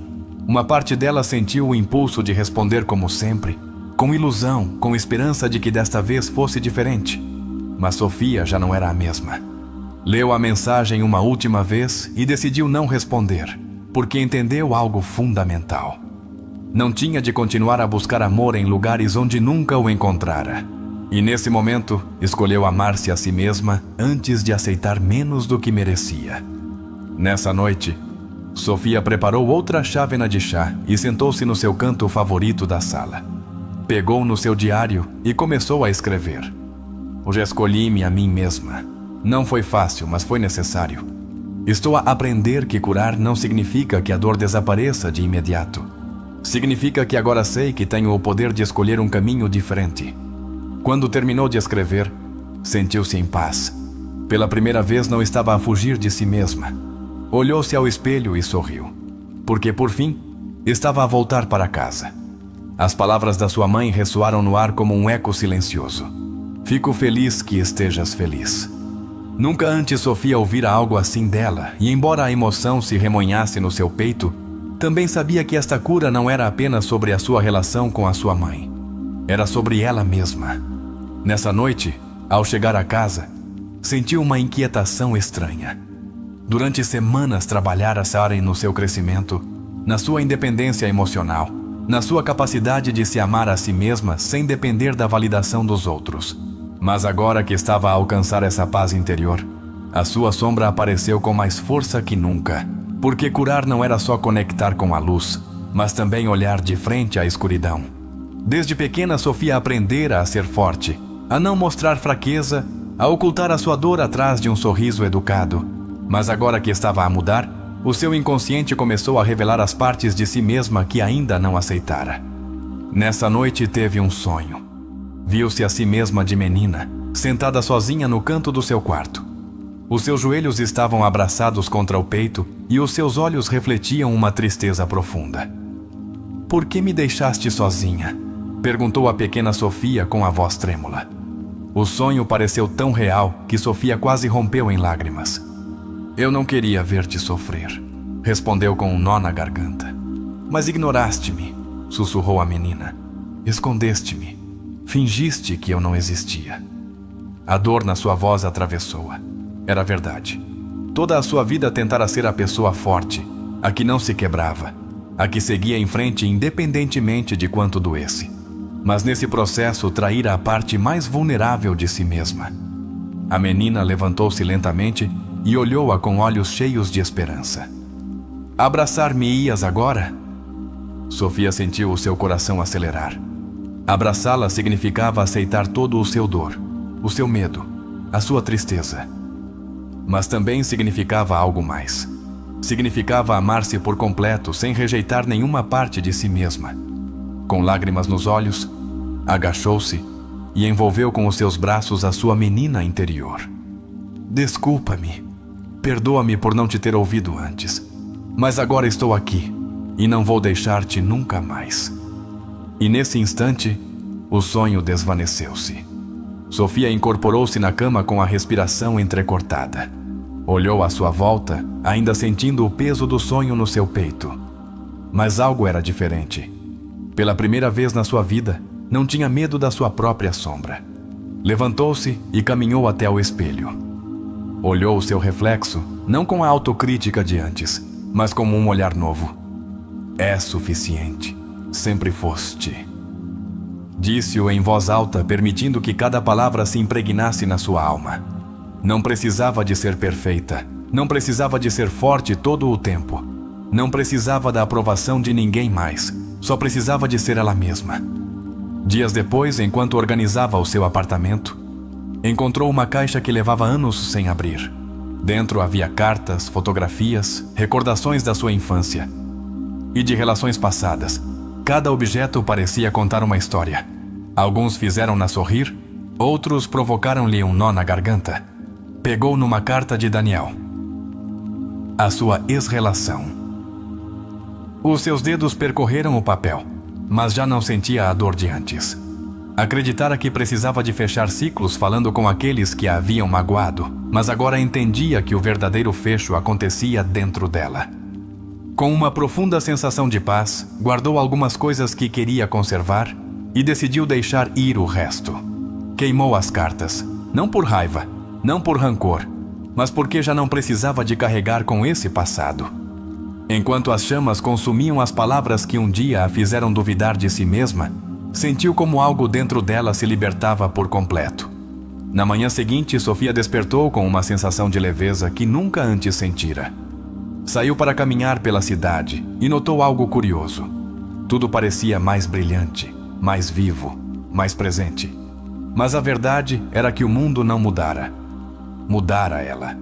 uma parte dela sentiu o impulso de responder como sempre, com ilusão, com esperança de que desta vez fosse diferente. Mas Sofia já não era a mesma. Leu a mensagem uma última vez e decidiu não responder, porque entendeu algo fundamental. Não tinha de continuar a buscar amor em lugares onde nunca o encontrara. E nesse momento, escolheu amar-se a si mesma antes de aceitar menos do que merecia. Nessa noite, Sofia preparou outra chávena de chá e sentou-se no seu canto favorito da sala. Pegou no seu diário e começou a escrever. Hoje escolhi-me a mim mesma. Não foi fácil, mas foi necessário. Estou a aprender que curar não significa que a dor desapareça de imediato. Significa que agora sei que tenho o poder de escolher um caminho diferente. Quando terminou de escrever, sentiu-se em paz. Pela primeira vez não estava a fugir de si mesma. Olhou-se ao espelho e sorriu, porque por fim estava a voltar para casa. As palavras da sua mãe ressoaram no ar como um eco silencioso. Fico feliz que estejas feliz. Nunca antes Sofia ouvira algo assim dela, e embora a emoção se remoinhasse no seu peito, também sabia que esta cura não era apenas sobre a sua relação com a sua mãe. Era sobre ela mesma. Nessa noite, ao chegar a casa, sentiu uma inquietação estranha. Durante semanas trabalhara no seu crescimento, na sua independência emocional, na sua capacidade de se amar a si mesma sem depender da validação dos outros. Mas agora que estava a alcançar essa paz interior, a sua sombra apareceu com mais força que nunca, porque curar não era só conectar com a luz, mas também olhar de frente à escuridão. Desde pequena, Sofia aprendera a ser forte, a não mostrar fraqueza, a ocultar a sua dor atrás de um sorriso educado. Mas agora que estava a mudar, o seu inconsciente começou a revelar as partes de si mesma que ainda não aceitara. Nessa noite teve um sonho. Viu-se a si mesma de menina, sentada sozinha no canto do seu quarto. Os seus joelhos estavam abraçados contra o peito e os seus olhos refletiam uma tristeza profunda. "Por que me deixaste sozinha?", perguntou a pequena Sofia com a voz trêmula. O sonho pareceu tão real que Sofia quase rompeu em lágrimas. "Eu não queria ver-te sofrer", respondeu com um nó na garganta. "Mas ignoraste-me", sussurrou a menina. "Escondeste-me. Fingiste que eu não existia." A dor na sua voz atravessou-a. Era verdade. Toda a sua vida tentara ser a pessoa forte, a que não se quebrava, a que seguia em frente independentemente de quanto doesse. Mas nesse processo traíra a parte mais vulnerável de si mesma. A menina levantou-se lentamente e olhou-a com olhos cheios de esperança. "Abraçar-me-ias agora?" Sofia sentiu o seu coração acelerar. Abraçá-la significava aceitar todo o seu dor, o seu medo, a sua tristeza. Mas também significava algo mais. Significava amar-se por completo, sem rejeitar nenhuma parte de si mesma. Com lágrimas nos olhos, agachou-se e envolveu com os seus braços a sua menina interior. "Desculpa-me. Perdoa-me por não te ter ouvido antes. Mas agora estou aqui e não vou deixar-te nunca mais." E nesse instante, o sonho desvaneceu-se. Sofia incorporou-se na cama com a respiração entrecortada. Olhou à sua volta, ainda sentindo o peso do sonho no seu peito. Mas algo era diferente. Pela primeira vez na sua vida, não tinha medo da sua própria sombra. Levantou-se e caminhou até o espelho. Olhou o seu reflexo, não com a autocrítica de antes, mas com um olhar novo. "É suficiente. Sempre foste." Disse-o em voz alta, permitindo que cada palavra se impregnasse na sua alma. Não precisava de ser perfeita. Não precisava de ser forte todo o tempo. Não precisava da aprovação de ninguém mais. Só precisava de ser ela mesma. Dias depois, enquanto organizava o seu apartamento, encontrou uma caixa que levava anos sem abrir. Dentro havia cartas, fotografias, recordações da sua infância e de relações passadas. Cada objeto parecia contar uma história. Alguns fizeram-na sorrir, outros provocaram-lhe um nó na garganta. Pegou numa carta de Daniel. A sua ex-relação. Os seus dedos percorreram o papel, mas já não sentia a dor de antes. Acreditara que precisava de fechar ciclos falando com aqueles que a haviam magoado, mas agora entendia que o verdadeiro fecho acontecia dentro dela. Com uma profunda sensação de paz, guardou algumas coisas que queria conservar e decidiu deixar ir o resto. Queimou as cartas, não por raiva, não por rancor, mas porque já não precisava de carregar com esse passado. Enquanto as chamas consumiam as palavras que um dia a fizeram duvidar de si mesma, sentiu como algo dentro dela se libertava por completo. Na manhã seguinte, Sofia despertou com uma sensação de leveza que nunca antes sentira. Saiu para caminhar pela cidade e notou algo curioso. Tudo parecia mais brilhante, mais vivo, mais presente. Mas a verdade era que o mundo não mudara. Mudara ela.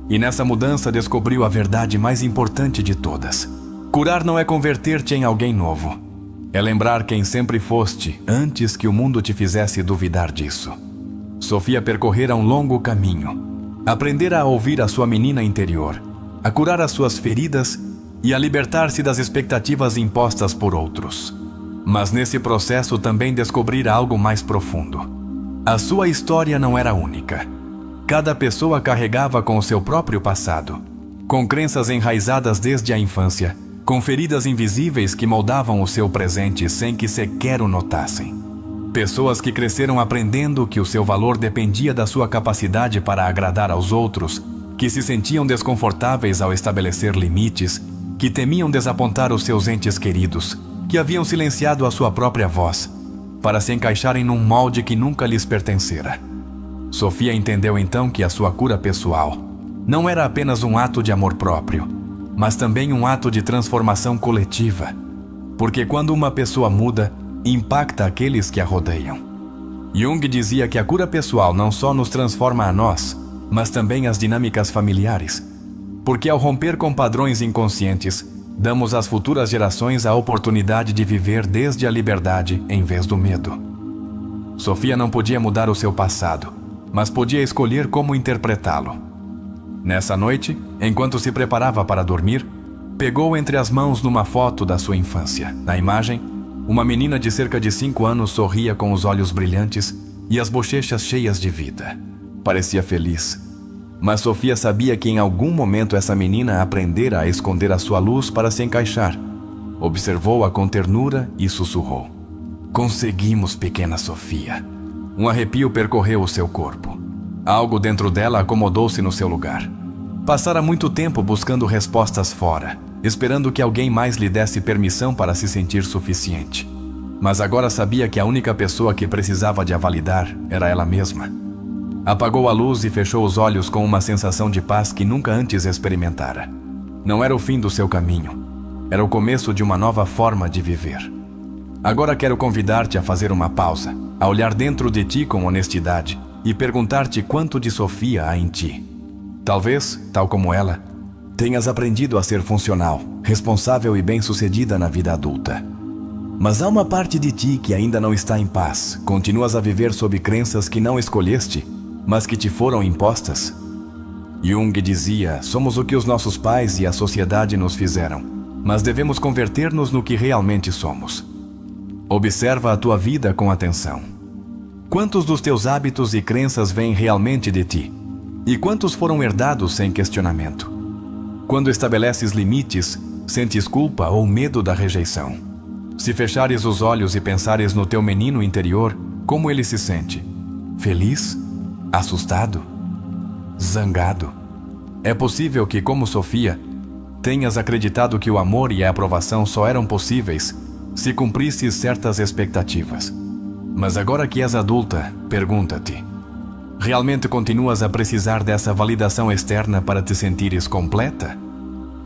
E nessa mudança descobriu a verdade mais importante de todas. Curar não é converter-te em alguém novo. É lembrar quem sempre foste antes que o mundo te fizesse duvidar disso. Sofia percorrera um longo caminho. Aprendera a ouvir a sua menina interior, a curar as suas feridas e a libertar-se das expectativas impostas por outros. Mas nesse processo também descobrira algo mais profundo. A sua história não era única. Cada pessoa carregava com o seu próprio passado, com crenças enraizadas desde a infância, com feridas invisíveis que moldavam o seu presente sem que sequer o notassem. Pessoas que cresceram aprendendo que o seu valor dependia da sua capacidade para agradar aos outros, que se sentiam desconfortáveis ao estabelecer limites, que temiam desapontar os seus entes queridos, que haviam silenciado a sua própria voz, para se encaixarem num molde que nunca lhes pertencera. Sofia entendeu então que a sua cura pessoal não era apenas um ato de amor próprio, mas também um ato de transformação coletiva, porque quando uma pessoa muda, impacta aqueles que a rodeiam. Jung dizia que a cura pessoal não só nos transforma a nós, mas também as dinâmicas familiares, porque ao romper com padrões inconscientes, damos às futuras gerações a oportunidade de viver desde a liberdade em vez do medo. Sofia não podia mudar o seu passado, mas podia escolher como interpretá-lo. Nessa noite, enquanto se preparava para dormir, pegou entre as mãos numa foto da sua infância. Na imagem, uma menina de cerca de 5 anos sorria com os olhos brilhantes e as bochechas cheias de vida. Parecia feliz. Mas Sofia sabia que em algum momento essa menina aprendera a esconder a sua luz para se encaixar. Observou-a com ternura e sussurrou: "Conseguimos, pequena Sofia." Um arrepio percorreu o seu corpo. Algo dentro dela acomodou-se no seu lugar. Passara muito tempo buscando respostas fora, esperando que alguém mais lhe desse permissão para se sentir suficiente. Mas agora sabia que a única pessoa que precisava de a validar era ela mesma. Apagou a luz e fechou os olhos com uma sensação de paz que nunca antes experimentara. Não era o fim do seu caminho. Era o começo de uma nova forma de viver. Agora quero convidar-te a fazer uma pausa, a olhar dentro de ti com honestidade e perguntar-te quanto de Sofia há em ti. Talvez, tal como ela, tenhas aprendido a ser funcional, responsável e bem-sucedida na vida adulta. Mas há uma parte de ti que ainda não está em paz. Continuas a viver sob crenças que não escolheste, mas que te foram impostas. Jung dizia: somos o que os nossos pais e a sociedade nos fizeram, mas devemos converter-nos no que realmente somos. Observa a tua vida com atenção. Quantos dos teus hábitos e crenças vêm realmente de ti? E quantos foram herdados sem questionamento? Quando estabeleces limites, sentes culpa ou medo da rejeição? Se fechares os olhos e pensares no teu menino interior, como ele se sente? Feliz? Assustado? Zangado? É possível que, como Sofia, tenhas acreditado que o amor e a aprovação só eram possíveis se cumprisses certas expectativas. Mas agora que és adulta, pergunta-te: realmente continuas a precisar dessa validação externa para te sentires completa?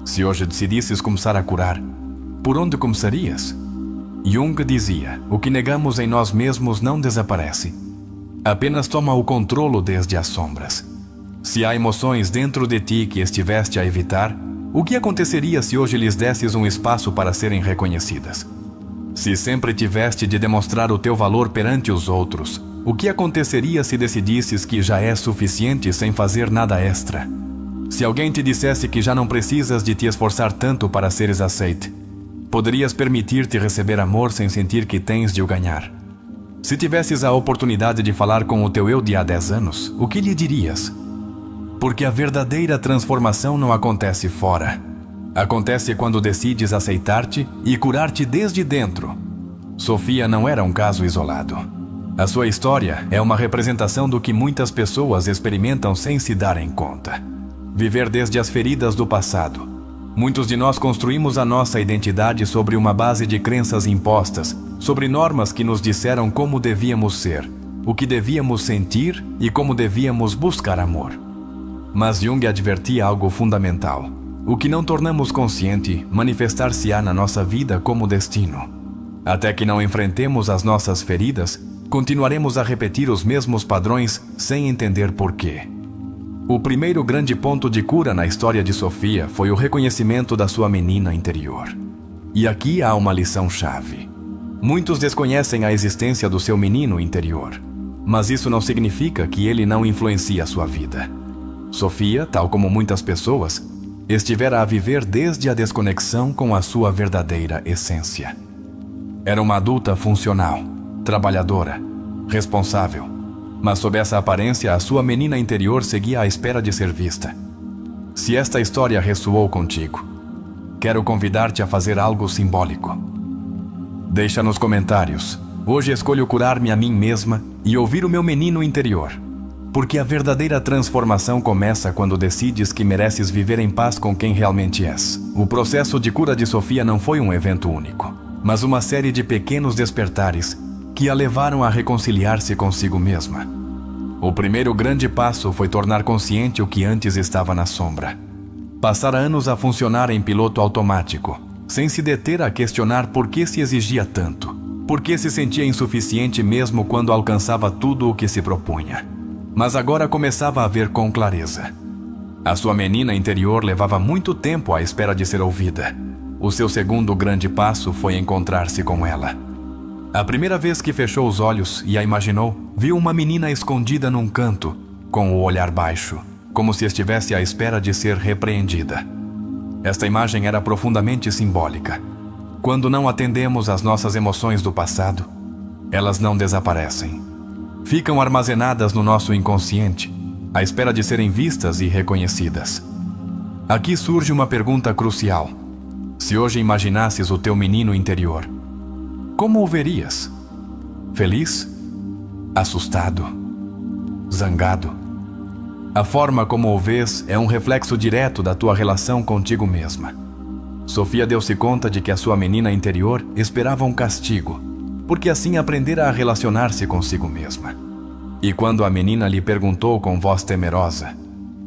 Se hoje decidisses começar a curar, por onde começarias? Jung dizia: o que negamos em nós mesmos não desaparece. Apenas toma o controlo desde as sombras. Se há emoções dentro de ti que estiveste a evitar, o que aconteceria se hoje lhes desses um espaço para serem reconhecidas? Se sempre tiveste de demonstrar o teu valor perante os outros, o que aconteceria se decidisses que já é suficiente sem fazer nada extra? Se alguém te dissesse que já não precisas de te esforçar tanto para seres aceite, poderias permitir-te receber amor sem sentir que tens de o ganhar. Se tivesses a oportunidade de falar com o teu eu de há 10 anos, o que lhe dirias? Porque a verdadeira transformação não acontece fora. Acontece quando decides aceitar-te e curar-te desde dentro. Sofia não era um caso isolado. A sua história é uma representação do que muitas pessoas experimentam sem se darem conta. Viver desde as feridas do passado. Muitos de nós construímos a nossa identidade sobre uma base de crenças impostas, sobre normas que nos disseram como devíamos ser, o que devíamos sentir e como devíamos buscar amor. Mas Jung advertia algo fundamental: o que não tornamos consciente manifestar-se-á na nossa vida como destino. Até que não enfrentemos as nossas feridas, continuaremos a repetir os mesmos padrões sem entender porquê. O primeiro grande ponto de cura na história de Sofia foi o reconhecimento da sua menina interior. E aqui há uma lição-chave. Muitos desconhecem a existência do seu menino interior, mas isso não significa que ele não influencia a sua vida. Sofia, tal como muitas pessoas, estivera a viver desde a desconexão com a sua verdadeira essência. Era uma adulta funcional, trabalhadora, responsável, mas sob essa aparência a sua menina interior seguia à espera de ser vista. Se esta história ressoou contigo, quero convidar-te a fazer algo simbólico. Deixa nos comentários: hoje escolho curar-me a mim mesma e ouvir o meu menino interior. Porque a verdadeira transformação começa quando decides que mereces viver em paz com quem realmente és. O processo de cura de Sofia não foi um evento único, mas uma série de pequenos despertares que a levaram a reconciliar-se consigo mesma. O primeiro grande passo foi tornar consciente o que antes estava na sombra. Passar anos a funcionar em piloto automático, sem se deter a questionar por que se exigia tanto, por que se sentia insuficiente mesmo quando alcançava tudo o que se propunha. Mas agora começava a ver com clareza. A sua menina interior levava muito tempo à espera de ser ouvida. O seu segundo grande passo foi encontrar-se com ela. A primeira vez que fechou os olhos e a imaginou, viu uma menina escondida num canto, com o olhar baixo, como se estivesse à espera de ser repreendida. Esta imagem era profundamente simbólica. Quando não atendemos às nossas emoções do passado, elas não desaparecem. Ficam armazenadas no nosso inconsciente, à espera de serem vistas e reconhecidas. Aqui surge uma pergunta crucial. Se hoje imaginasses o teu menino interior, como o verias? Feliz? Assustado? Zangado? A forma como o vês é um reflexo direto da tua relação contigo mesma. Sofia deu-se conta de que a sua menina interior esperava um castigo, porque assim aprendera a relacionar-se consigo mesma. E quando a menina lhe perguntou com voz temerosa: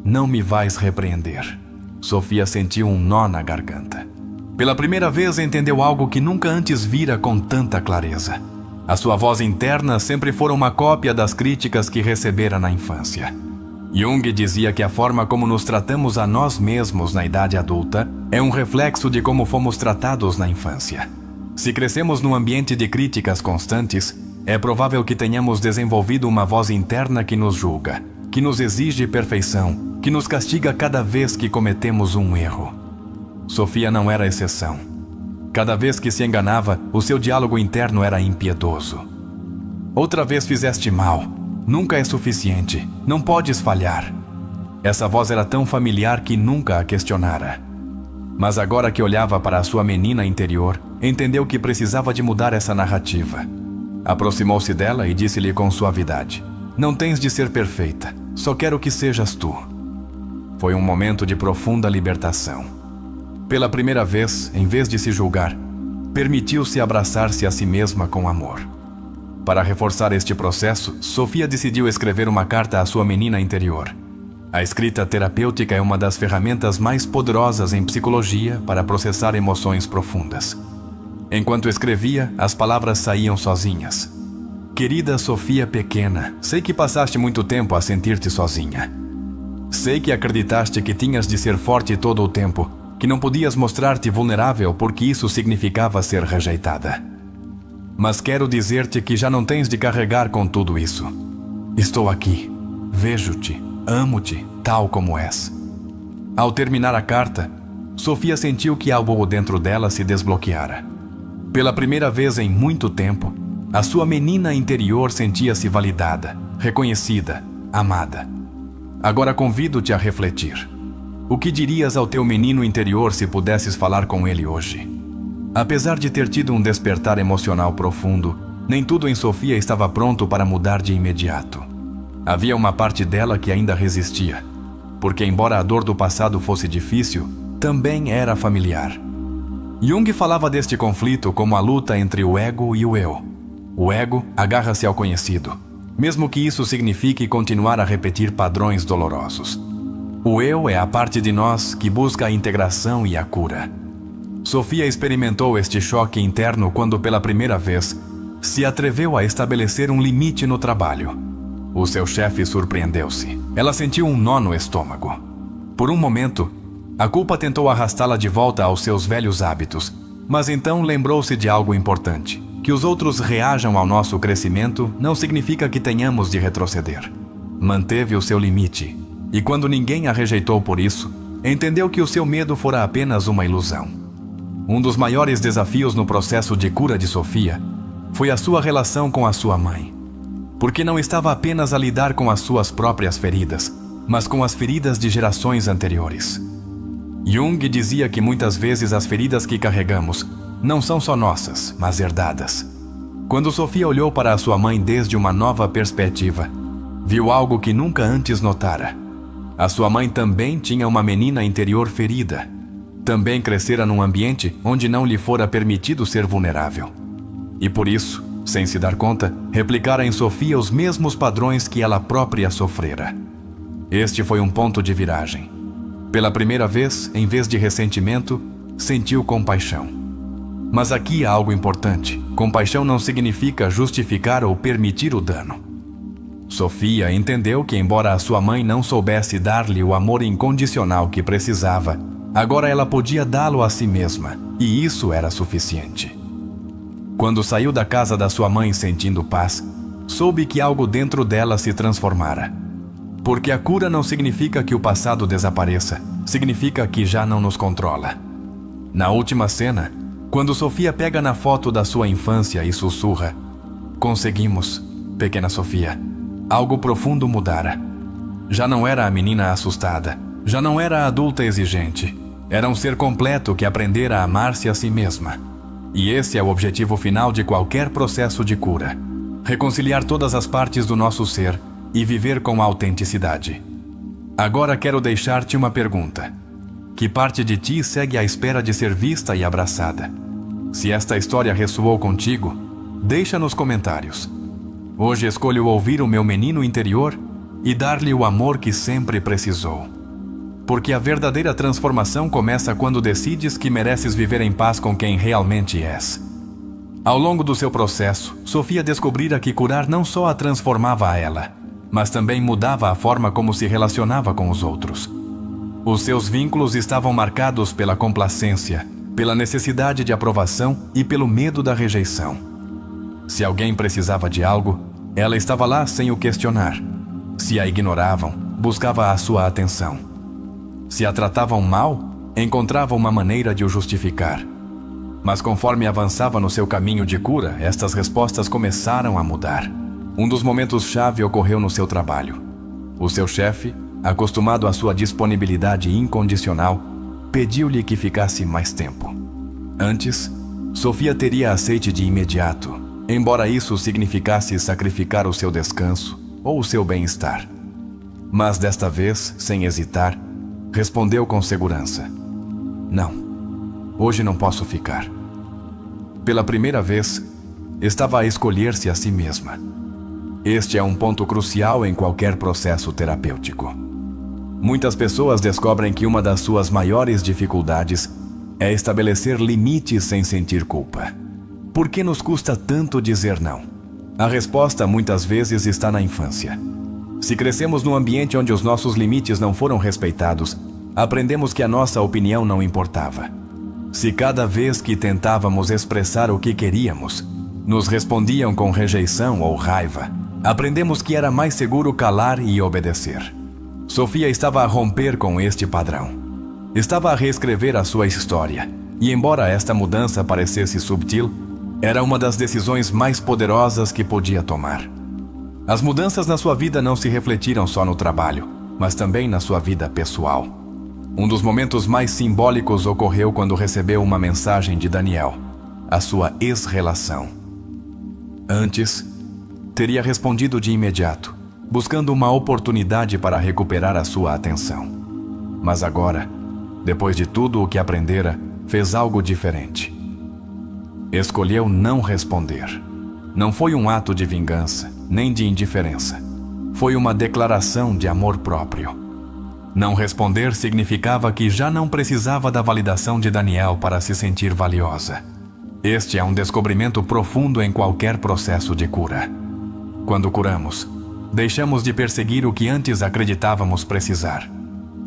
"Não me vais repreender?", Sofia sentiu um nó na garganta. Pela primeira vez entendeu algo que nunca antes vira com tanta clareza. A sua voz interna sempre fora uma cópia das críticas que recebera na infância. Jung dizia que a forma como nos tratamos a nós mesmos na idade adulta é um reflexo de como fomos tratados na infância. Se crescemos num ambiente de críticas constantes, é provável que tenhamos desenvolvido uma voz interna que nos julga, que nos exige perfeição, que nos castiga cada vez que cometemos um erro. Sofia não era exceção. Cada vez que se enganava, o seu diálogo interno era impiedoso. Outra vez fizeste mal. Nunca é suficiente. Não podes falhar. Essa voz era tão familiar que nunca a questionara. Mas agora que olhava para a sua menina interior, entendeu que precisava de mudar essa narrativa. Aproximou-se dela e disse-lhe com suavidade: "Não tens de ser perfeita. Só quero que sejas tu." Foi um momento de profunda libertação. Pela primeira vez, em vez de se julgar, permitiu-se abraçar-se a si mesma com amor. Para reforçar este processo, Sofia decidiu escrever uma carta à sua menina interior. A escrita terapêutica é uma das ferramentas mais poderosas em psicologia para processar emoções profundas. Enquanto escrevia, as palavras saíam sozinhas. Querida Sofia pequena, sei que passaste muito tempo a sentir-te sozinha. Sei que acreditaste que tinhas de ser forte todo o tempo, que não podias mostrar-te vulnerável porque isso significava ser rejeitada. Mas quero dizer-te que já não tens de carregar com tudo isso. Estou aqui, vejo-te, amo-te, tal como és. Ao terminar a carta, Sofia sentiu que algo dentro dela se desbloqueara. Pela primeira vez em muito tempo, a sua menina interior sentia-se validada, reconhecida, amada. Agora convido-te a refletir. O que dirias ao teu menino interior se pudesses falar com ele hoje? Apesar de ter tido um despertar emocional profundo, nem tudo em Sofia estava pronto para mudar de imediato. Havia uma parte dela que ainda resistia, porque embora a dor do passado fosse difícil, também era familiar. Jung falava deste conflito como a luta entre o ego e o eu. O ego agarra-se ao conhecido, mesmo que isso signifique continuar a repetir padrões dolorosos. O eu é a parte de nós que busca a integração e a cura. Sofia experimentou este choque interno quando, pela primeira vez, se atreveu a estabelecer um limite no trabalho. O seu chefe surpreendeu-se. Ela sentiu um nó no estômago. Por um momento, a culpa tentou arrastá-la de volta aos seus velhos hábitos, mas então lembrou-se de algo importante. Que os outros reajam ao nosso crescimento não significa que tenhamos de retroceder. Manteve o seu limite, e quando ninguém a rejeitou por isso, entendeu que o seu medo fora apenas uma ilusão. Um dos maiores desafios no processo de cura de Sofia foi a sua relação com a sua mãe, porque não estava apenas a lidar com as suas próprias feridas, mas com as feridas de gerações anteriores. Jung dizia que muitas vezes as feridas que carregamos não são só nossas, mas herdadas. Quando Sofia olhou para a sua mãe desde uma nova perspectiva, viu algo que nunca antes notara. A sua mãe também tinha uma menina interior ferida. Também crescera num ambiente onde não lhe fora permitido ser vulnerável. E por isso, sem se dar conta, replicara em Sofia os mesmos padrões que ela própria sofrera. Este foi um ponto de viragem. Pela primeira vez, em vez de ressentimento, sentiu compaixão. Mas aqui há algo importante. Compaixão não significa justificar ou permitir o dano. Sofia entendeu que, embora a sua mãe não soubesse dar-lhe o amor incondicional que precisava, agora ela podia dá-lo a si mesma, e isso era suficiente. Quando saiu da casa da sua mãe sentindo paz, soube que algo dentro dela se transformara. Porque a cura não significa que o passado desapareça, significa que já não nos controla. Na última cena, quando Sofia pega na foto da sua infância e sussurra: "Conseguimos, pequena Sofia." Algo profundo mudara. Já não era a menina assustada, já não era a adulta exigente. Era um ser completo que aprendera a amar-se a si mesma. E esse é o objetivo final de qualquer processo de cura: reconciliar todas as partes do nosso ser e viver com autenticidade. Agora quero deixar-te uma pergunta. Que parte de ti segue à espera de ser vista e abraçada? Se esta história ressoou contigo, deixa nos comentários. Hoje escolho ouvir o meu menino interior e dar-lhe o amor que sempre precisou. Porque a verdadeira transformação começa quando decides que mereces viver em paz com quem realmente és. Ao longo do seu processo, Sofia descobrira que curar não só a transformava a ela, mas também mudava a forma como se relacionava com os outros. Os seus vínculos estavam marcados pela complacência, pela necessidade de aprovação e pelo medo da rejeição. Se alguém precisava de algo, ela estava lá sem o questionar. Se a ignoravam, buscava a sua atenção. Se a tratavam mal, encontrava uma maneira de o justificar. Mas conforme avançava no seu caminho de cura, estas respostas começaram a mudar. Um dos momentos-chave ocorreu no seu trabalho. O seu chefe, acostumado à sua disponibilidade incondicional, pediu-lhe que ficasse mais tempo. Antes, Sofia teria aceite de imediato, embora isso significasse sacrificar o seu descanso ou o seu bem-estar. Mas desta vez, sem hesitar, respondeu com segurança: "Não, hoje não posso ficar." Pela primeira vez, estava a escolher-se a si mesma. Este é um ponto crucial em qualquer processo terapêutico. Muitas pessoas descobrem que uma das suas maiores dificuldades é estabelecer limites sem sentir culpa. Por que nos custa tanto dizer não? A resposta muitas vezes está na infância. Se crescemos num ambiente onde os nossos limites não foram respeitados, aprendemos que a nossa opinião não importava. Se cada vez que tentávamos expressar o que queríamos, nos respondiam com rejeição ou raiva, aprendemos que era mais seguro calar e obedecer. Sofia estava a romper com este padrão. Estava a reescrever a sua história, e embora esta mudança parecesse subtil, era uma das decisões mais poderosas que podia tomar. As mudanças na sua vida não se refletiram só no trabalho, mas também na sua vida pessoal. Um dos momentos mais simbólicos ocorreu quando recebeu uma mensagem de Daniel, a sua ex-relação. Antes, teria respondido de imediato, buscando uma oportunidade para recuperar a sua atenção. Mas agora, depois de tudo o que aprendera, fez algo diferente. Escolheu não responder. Não foi um ato de vingança, nem de indiferença. Foi uma declaração de amor próprio. Não responder significava que já não precisava da validação de Daniel para se sentir valiosa. Este é um descobrimento profundo em qualquer processo de cura. Quando curamos, deixamos de perseguir o que antes acreditávamos precisar.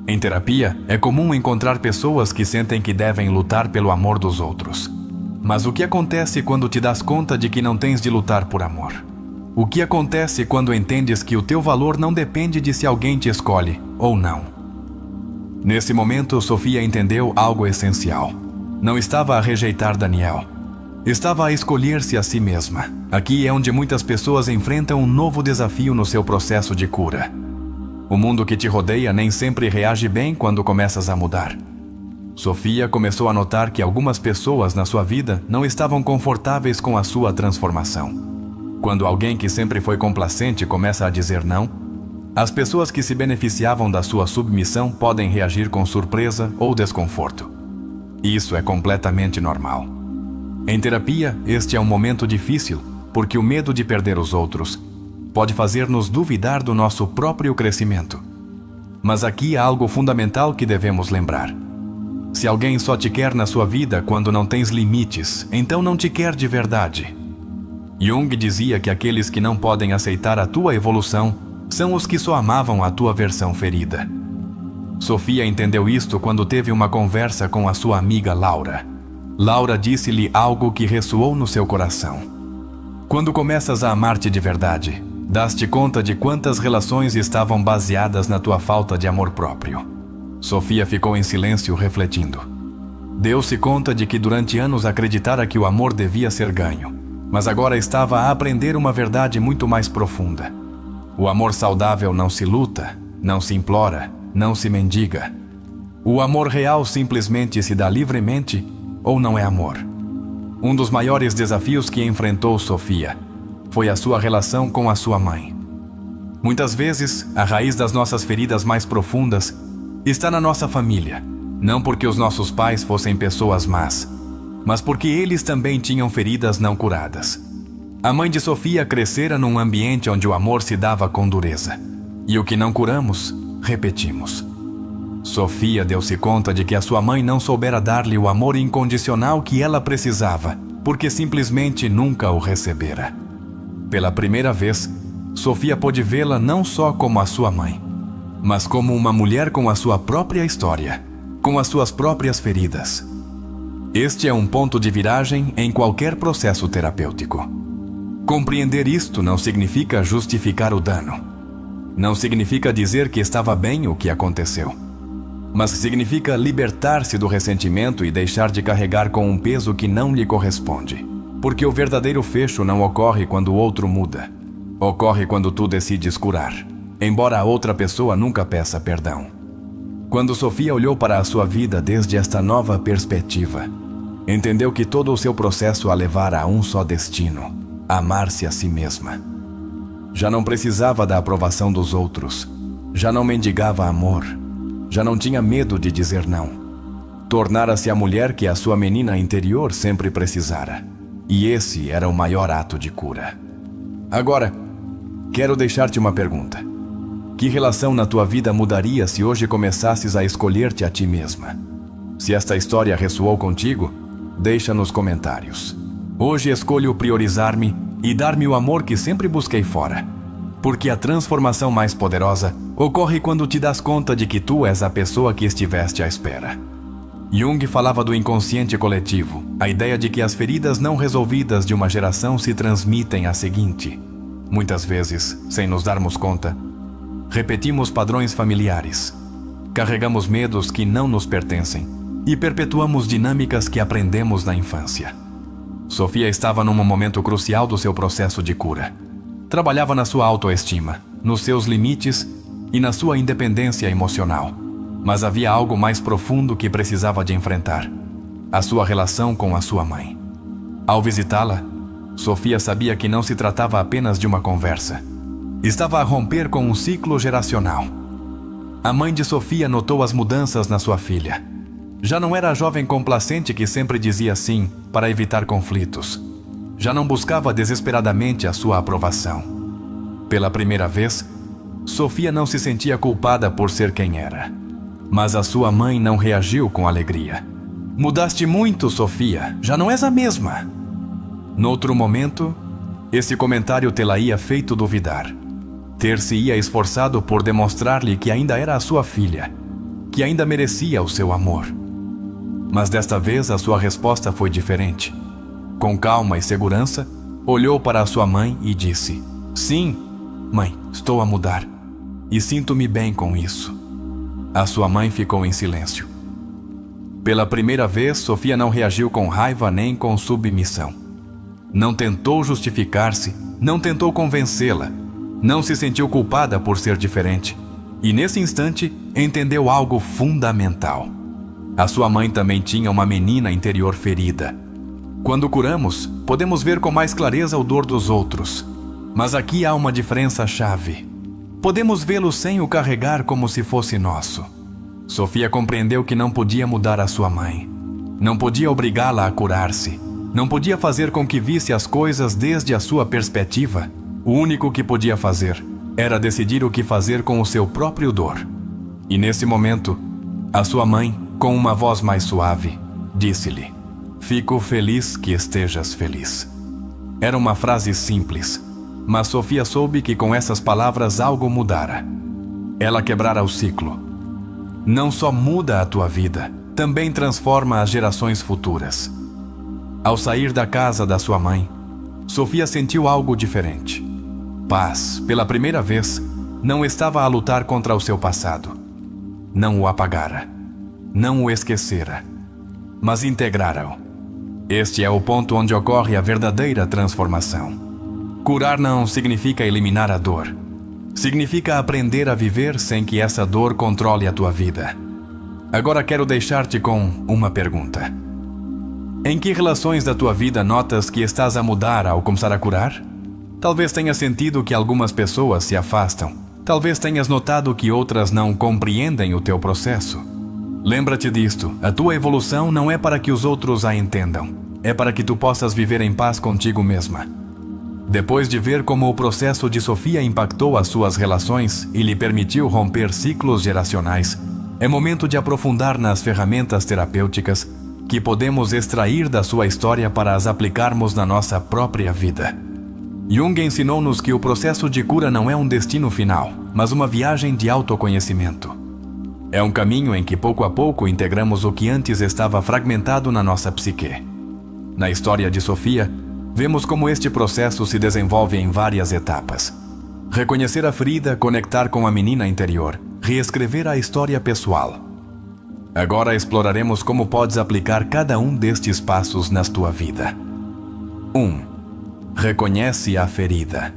Em terapia, é comum encontrar pessoas que sentem que devem lutar pelo amor dos outros. Mas o que acontece quando te das conta de que não tens de lutar por amor? O que acontece quando entendes que o teu valor não depende de se alguém te escolhe ou não? Nesse momento, Sofia entendeu algo essencial. Não estava a rejeitar Daniel. Estava a escolher-se a si mesma. Aqui é onde muitas pessoas enfrentam um novo desafio no seu processo de cura. O mundo que te rodeia nem sempre reage bem quando começas a mudar. Sofia começou a notar que algumas pessoas na sua vida não estavam confortáveis com a sua transformação. Quando alguém que sempre foi complacente começa a dizer não, as pessoas que se beneficiavam da sua submissão podem reagir com surpresa ou desconforto. Isso é completamente normal. Em terapia, este é um momento difícil, porque o medo de perder os outros pode fazer-nos duvidar do nosso próprio crescimento. Mas aqui há algo fundamental que devemos lembrar. Se alguém só te quer na sua vida quando não tens limites, então não te quer de verdade. Jung dizia que aqueles que não podem aceitar a tua evolução são os que só amavam a tua versão ferida. Sofia entendeu isto quando teve uma conversa com a sua amiga Laura. Laura disse-lhe algo que ressoou no seu coração. Quando começas a amar-te de verdade, dás-te conta de quantas relações estavam baseadas na tua falta de amor próprio. Sofia ficou em silêncio refletindo. Deu-se conta de que durante anos acreditara que o amor devia ser ganho, mas agora estava a aprender uma verdade muito mais profunda. O amor saudável não se luta, não se implora, não se mendiga. O amor real simplesmente se dá livremente ou não é amor. Um dos maiores desafios que enfrentou Sofia foi a sua relação com a sua mãe. Muitas vezes, a raiz das nossas feridas mais profundas está na nossa família, não porque os nossos pais fossem pessoas más, mas porque eles também tinham feridas não curadas. A mãe de Sofia crescera num ambiente onde o amor se dava com dureza, e o que não curamos, repetimos. Sofia deu-se conta de que a sua mãe não soubera dar-lhe o amor incondicional que ela precisava, porque simplesmente nunca o recebera. Pela primeira vez, Sofia pôde vê-la não só como a sua mãe, mas como uma mulher com a sua própria história, com as suas próprias feridas. Este é um ponto de viragem em qualquer processo terapêutico. Compreender isto não significa justificar o dano. Não significa dizer que estava bem o que aconteceu. Mas significa libertar-se do ressentimento e deixar de carregar com um peso que não lhe corresponde. Porque o verdadeiro fecho não ocorre quando o outro muda. Ocorre quando tu decides curar, embora a outra pessoa nunca peça perdão. Quando Sofia olhou para a sua vida desde esta nova perspectiva, entendeu que todo o seu processo a levara a um só destino: amar-se a si mesma. Já não precisava da aprovação dos outros, já não mendigava amor, já não tinha medo de dizer não. Tornara-se a mulher que a sua menina interior sempre precisara. E esse era o maior ato de cura. Agora, quero deixar-te uma pergunta. Que relação na tua vida mudaria se hoje começasses a escolher-te a ti mesma? Se esta história ressoou contigo, deixa nos comentários. Hoje escolho priorizar-me e dar-me o amor que sempre busquei fora. Porque a transformação mais poderosa ocorre quando te das conta de que tu és a pessoa que estiveste à espera. Jung falava do inconsciente coletivo, a ideia de que as feridas não resolvidas de uma geração se transmitem à seguinte. Muitas vezes, sem nos darmos conta, repetimos padrões familiares, carregamos medos que não nos pertencem e perpetuamos dinâmicas que aprendemos na infância. Sofia estava num momento crucial do seu processo de cura. Trabalhava na sua autoestima, nos seus limites e na sua independência emocional. Mas havia algo mais profundo que precisava de enfrentar: a sua relação com a sua mãe. Ao visitá-la, Sofia sabia que não se tratava apenas de uma conversa. Estava a romper com um ciclo geracional. A mãe de Sofia notou as mudanças na sua filha. Já não era a jovem complacente que sempre dizia sim para evitar conflitos. Já não buscava desesperadamente a sua aprovação. Pela primeira vez, Sofia não se sentia culpada por ser quem era. Mas a sua mãe não reagiu com alegria. Mudaste muito, Sofia. Já não és a mesma. Noutro momento, esse comentário tê-la-ia feito duvidar. Ter-se-ia esforçado por demonstrar-lhe que ainda era a sua filha, que ainda merecia o seu amor. Mas desta vez a sua resposta foi diferente. Com calma e segurança, olhou para a sua mãe e disse: "Sim, mãe, estou a mudar. E sinto-me bem com isso." A sua mãe ficou em silêncio. Pela primeira vez, Sofia não reagiu com raiva nem com submissão. Não tentou justificar-se, não tentou convencê-la, não se sentiu culpada por ser diferente. E nesse instante, entendeu algo fundamental. A sua mãe também tinha uma menina interior ferida. Quando curamos, podemos ver com mais clareza o dor dos outros. Mas aqui há uma diferença-chave. Podemos vê-lo sem o carregar como se fosse nosso. Sofia compreendeu que não podia mudar a sua mãe. Não podia obrigá-la a curar-se. Não podia fazer com que visse as coisas desde a sua perspectiva. O único que podia fazer era decidir o que fazer com o seu próprio dor. E nesse momento, a sua mãe, com uma voz mais suave, disse-lhe: "Fico feliz que estejas feliz." Era uma frase simples, mas Sofia soube que com essas palavras algo mudara. Ela quebrara o ciclo. Não só muda a tua vida, também transforma as gerações futuras. Ao sair da casa da sua mãe, Sofia sentiu algo diferente. Paz, pela primeira vez, não estava a lutar contra o seu passado. Não o apagara. Não o esquecera. Mas integrara-o. Este é o ponto onde ocorre a verdadeira transformação. Curar não significa eliminar a dor. Significa aprender a viver sem que essa dor controle a tua vida. Agora quero deixar-te com uma pergunta. Em que relações da tua vida notas que estás a mudar ao começar a curar? Talvez tenhas sentido que algumas pessoas se afastam. Talvez tenhas notado que outras não compreendem o teu processo. Lembra-te disto, a tua evolução não é para que os outros a entendam. É para que tu possas viver em paz contigo mesma. Depois de ver como o processo de Sofia impactou as suas relações e lhe permitiu romper ciclos geracionais, é momento de aprofundar nas ferramentas terapêuticas que podemos extrair da sua história para as aplicarmos na nossa própria vida. Jung ensinou-nos que o processo de cura não é um destino final, mas uma viagem de autoconhecimento. É um caminho em que pouco a pouco integramos o que antes estava fragmentado na nossa psique. Na história de Sofia, vemos como este processo se desenvolve em várias etapas. Reconhecer a ferida, conectar com a menina interior, reescrever a história pessoal. Agora exploraremos como podes aplicar cada um destes passos na tua vida. 1. Reconhece a ferida.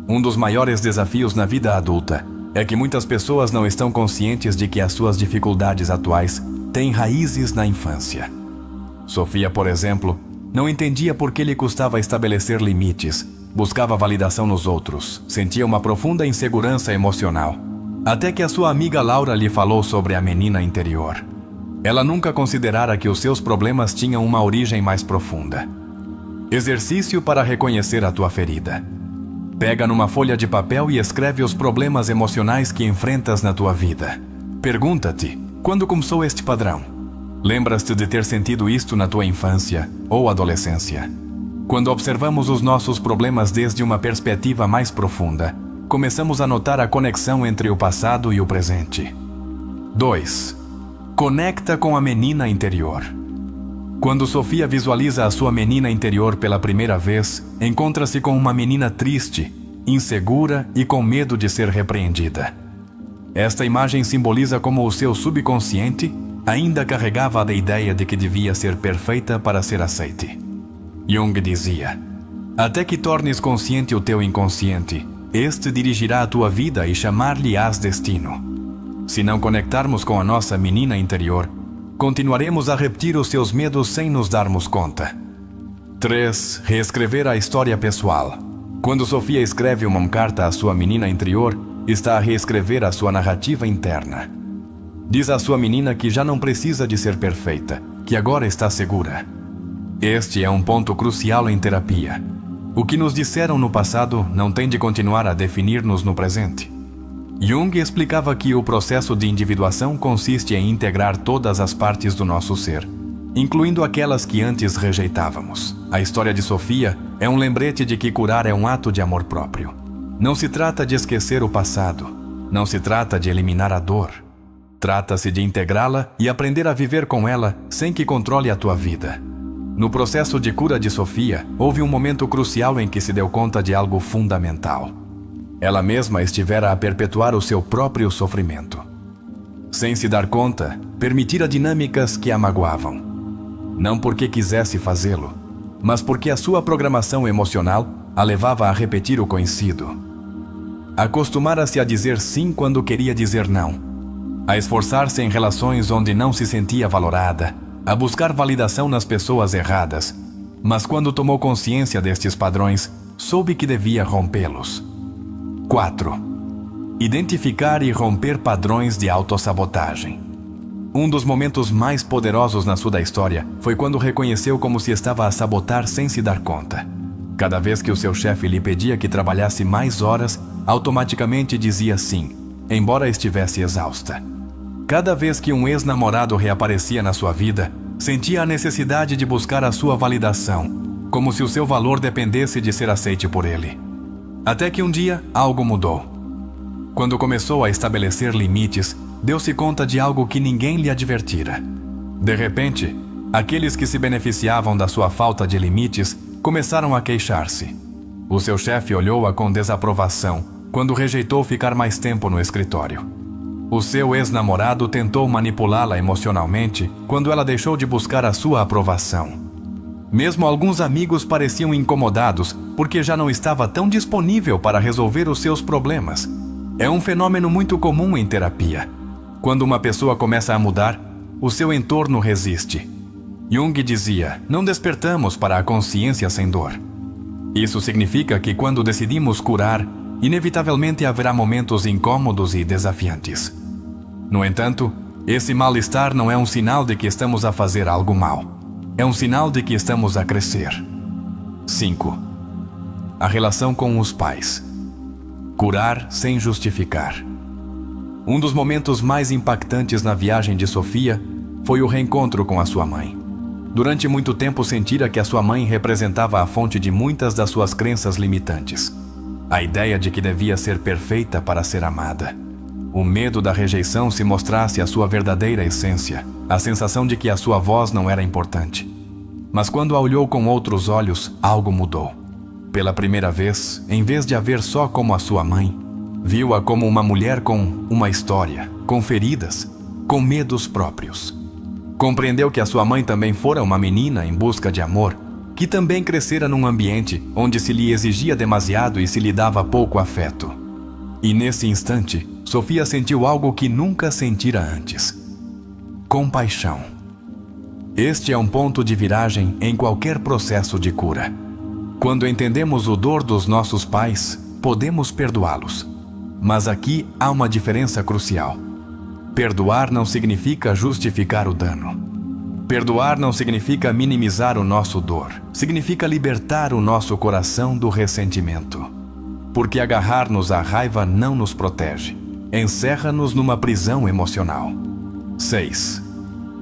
Um dos maiores desafios na vida adulta é que muitas pessoas não estão conscientes de que as suas dificuldades atuais têm raízes na infância. Sofia, por exemplo, não entendia por que lhe custava estabelecer limites, buscava validação nos outros, sentia uma profunda insegurança emocional, até que a sua amiga Laura lhe falou sobre a menina interior. Ela nunca considerara que os seus problemas tinham uma origem mais profunda. Exercício para reconhecer a tua ferida. Pega numa folha de papel e escreve os problemas emocionais que enfrentas na tua vida. Pergunta-te, quando começou este padrão? Lembras-te de ter sentido isto na tua infância ou adolescência? Quando observamos os nossos problemas desde uma perspectiva mais profunda, começamos a notar a conexão entre o passado e o presente. 2. Conecta com a menina interior. Quando Sofia visualiza a sua menina interior pela primeira vez, encontra-se com uma menina triste, insegura e com medo de ser repreendida. Esta imagem simboliza como o seu subconsciente ainda carregava a ideia de que devia ser perfeita para ser aceita. Jung dizia: até que tornes consciente o teu inconsciente, este dirigirá a tua vida e chamar-lhe-ás destino. Se não conectarmos com a nossa menina interior, continuaremos a repetir os seus medos sem nos darmos conta. 3. Reescrever a história pessoal. Quando Sofia escreve uma carta à sua menina interior, está a reescrever a sua narrativa interna. Diz à sua menina que já não precisa de ser perfeita, que agora está segura. Este é um ponto crucial em terapia. O que nos disseram no passado não tem de continuar a definir-nos no presente. Jung explicava que o processo de individuação consiste em integrar todas as partes do nosso ser, incluindo aquelas que antes rejeitávamos. A história de Sofia é um lembrete de que curar é um ato de amor próprio. Não se trata de esquecer o passado, não se trata de eliminar a dor. Trata-se de integrá-la e aprender a viver com ela sem que controle a tua vida. No processo de cura de Sofia, houve um momento crucial em que se deu conta de algo fundamental. Ela mesma estivera a perpetuar o seu próprio sofrimento. Sem se dar conta, permitira dinâmicas que a magoavam. Não porque quisesse fazê-lo, mas porque a sua programação emocional a levava a repetir o conhecido. Acostumara-se a dizer sim quando queria dizer não, a esforçar-se em relações onde não se sentia valorada, a buscar validação nas pessoas erradas, mas quando tomou consciência destes padrões, soube que devia rompê-los. 4. Identificar e romper padrões de autossabotagem. Um dos momentos mais poderosos na sua história foi quando reconheceu como se estava a sabotar sem se dar conta. Cada vez que o seu chefe lhe pedia que trabalhasse mais horas, automaticamente dizia sim, embora estivesse exausta. Cada vez que um ex-namorado reaparecia na sua vida, sentia a necessidade de buscar a sua validação, como se o seu valor dependesse de ser aceite por ele. Até que um dia, algo mudou. Quando começou a estabelecer limites, deu-se conta de algo que ninguém lhe advertira. De repente, aqueles que se beneficiavam da sua falta de limites começaram a queixar-se. O seu chefe olhou-a com desaprovação quando rejeitou ficar mais tempo no escritório. O seu ex-namorado tentou manipulá-la emocionalmente quando ela deixou de buscar a sua aprovação. Mesmo alguns amigos pareciam incomodados porque já não estava tão disponível para resolver os seus problemas. É um fenômeno muito comum em terapia. Quando uma pessoa começa a mudar, o seu entorno resiste. Jung dizia: não despertamos para a consciência sem dor. Isso significa que quando decidimos curar, inevitavelmente haverá momentos incômodos e desafiantes. No entanto, esse mal-estar não é um sinal de que estamos a fazer algo mal. É um sinal de que estamos a crescer. 5. A relação com os pais. Curar sem justificar. Um dos momentos mais impactantes na viagem de Sofia foi o reencontro com a sua mãe. Durante muito tempo sentira que a sua mãe representava a fonte de muitas das suas crenças limitantes. A ideia de que devia ser perfeita para ser amada. O medo da rejeição se mostrasse a sua verdadeira essência, a sensação de que a sua voz não era importante. Mas quando a olhou com outros olhos, algo mudou. Pela primeira vez, em vez de a ver só como a sua mãe, viu-a como uma mulher com uma história, com feridas, com medos próprios. Compreendeu que a sua mãe também fora uma menina em busca de amor, que também crescera num ambiente onde se lhe exigia demasiado e se lhe dava pouco afeto. E nesse instante, Sofia sentiu algo que nunca sentira antes: compaixão. Este é um ponto de viragem em qualquer processo de cura. Quando entendemos o dor dos nossos pais, podemos perdoá-los. Mas aqui há uma diferença crucial. Perdoar não significa justificar o dano. Perdoar não significa minimizar o nosso dor. Significa libertar o nosso coração do ressentimento. Porque agarrar-nos à raiva não nos protege. Encerra-nos numa prisão emocional. 6.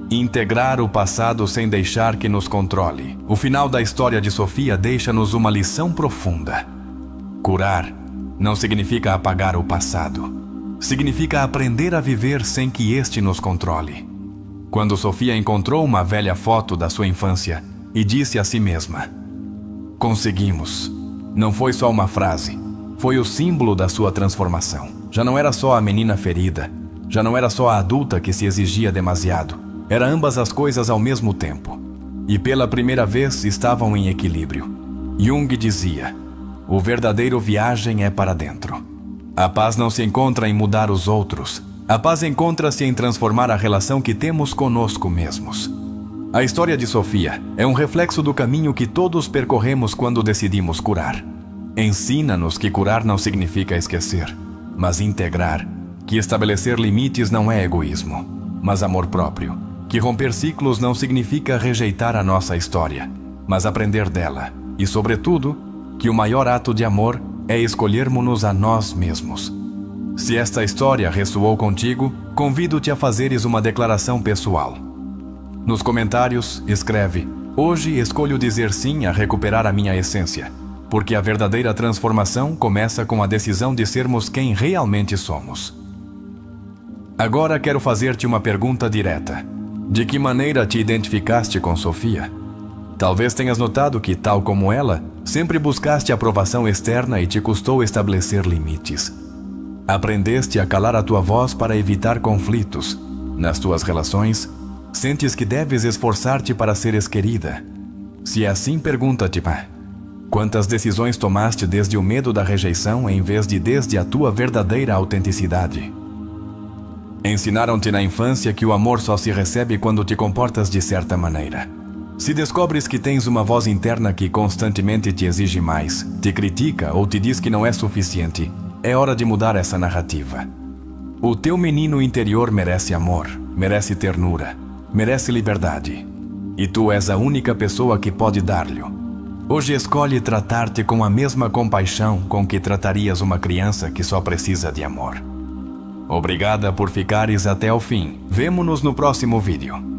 Integrar o passado sem deixar que nos controle. O final da história de Sofia deixa-nos uma lição profunda. Curar não significa apagar o passado. Significa aprender a viver sem que este nos controle. Quando Sofia encontrou uma velha foto da sua infância e disse a si mesma: "Conseguimos", não foi só uma frase, foi o símbolo da sua transformação. Já não era só a menina ferida, já não era só a adulta que se exigia demasiado, era ambas as coisas ao mesmo tempo. E pela primeira vez estavam em equilíbrio. Jung dizia: "O verdadeiro viagem é para dentro." A paz não se encontra em mudar os outros. A paz encontra-se em transformar a relação que temos conosco mesmos. A história de Sofia é um reflexo do caminho que todos percorremos quando decidimos curar. Ensina-nos que curar não significa esquecer, mas integrar, que estabelecer limites não é egoísmo, mas amor próprio, que romper ciclos não significa rejeitar a nossa história, mas aprender dela, e, sobretudo, que o maior ato de amor é escolhermos-nos a nós mesmos. Se esta história ressoou contigo, convido-te a fazeres uma declaração pessoal. Nos comentários, escreve: "Hoje escolho dizer sim a recuperar a minha essência, porque a verdadeira transformação começa com a decisão de sermos quem realmente somos." Agora quero fazer-te uma pergunta direta. De que maneira te identificaste com Sofia? Talvez tenhas notado que, tal como ela, sempre buscaste aprovação externa e te custou estabelecer limites. Aprendeste a calar a tua voz para evitar conflitos. Nas tuas relações, sentes que deves esforçar-te para seres querida. Se é assim, pergunta-te: quantas decisões tomaste desde o medo da rejeição em vez de desde a tua verdadeira autenticidade? Ensinaram-te na infância que o amor só se recebe quando te comportas de certa maneira. Se descobres que tens uma voz interna que constantemente te exige mais, te critica ou te diz que não é suficiente, é hora de mudar essa narrativa. O teu menino interior merece amor, merece ternura, merece liberdade. E tu és a única pessoa que pode dar-lhe. Hoje escolhe tratar-te com a mesma compaixão com que tratarias uma criança que só precisa de amor. Obrigada por ficares até o fim. Vemo-nos no próximo vídeo.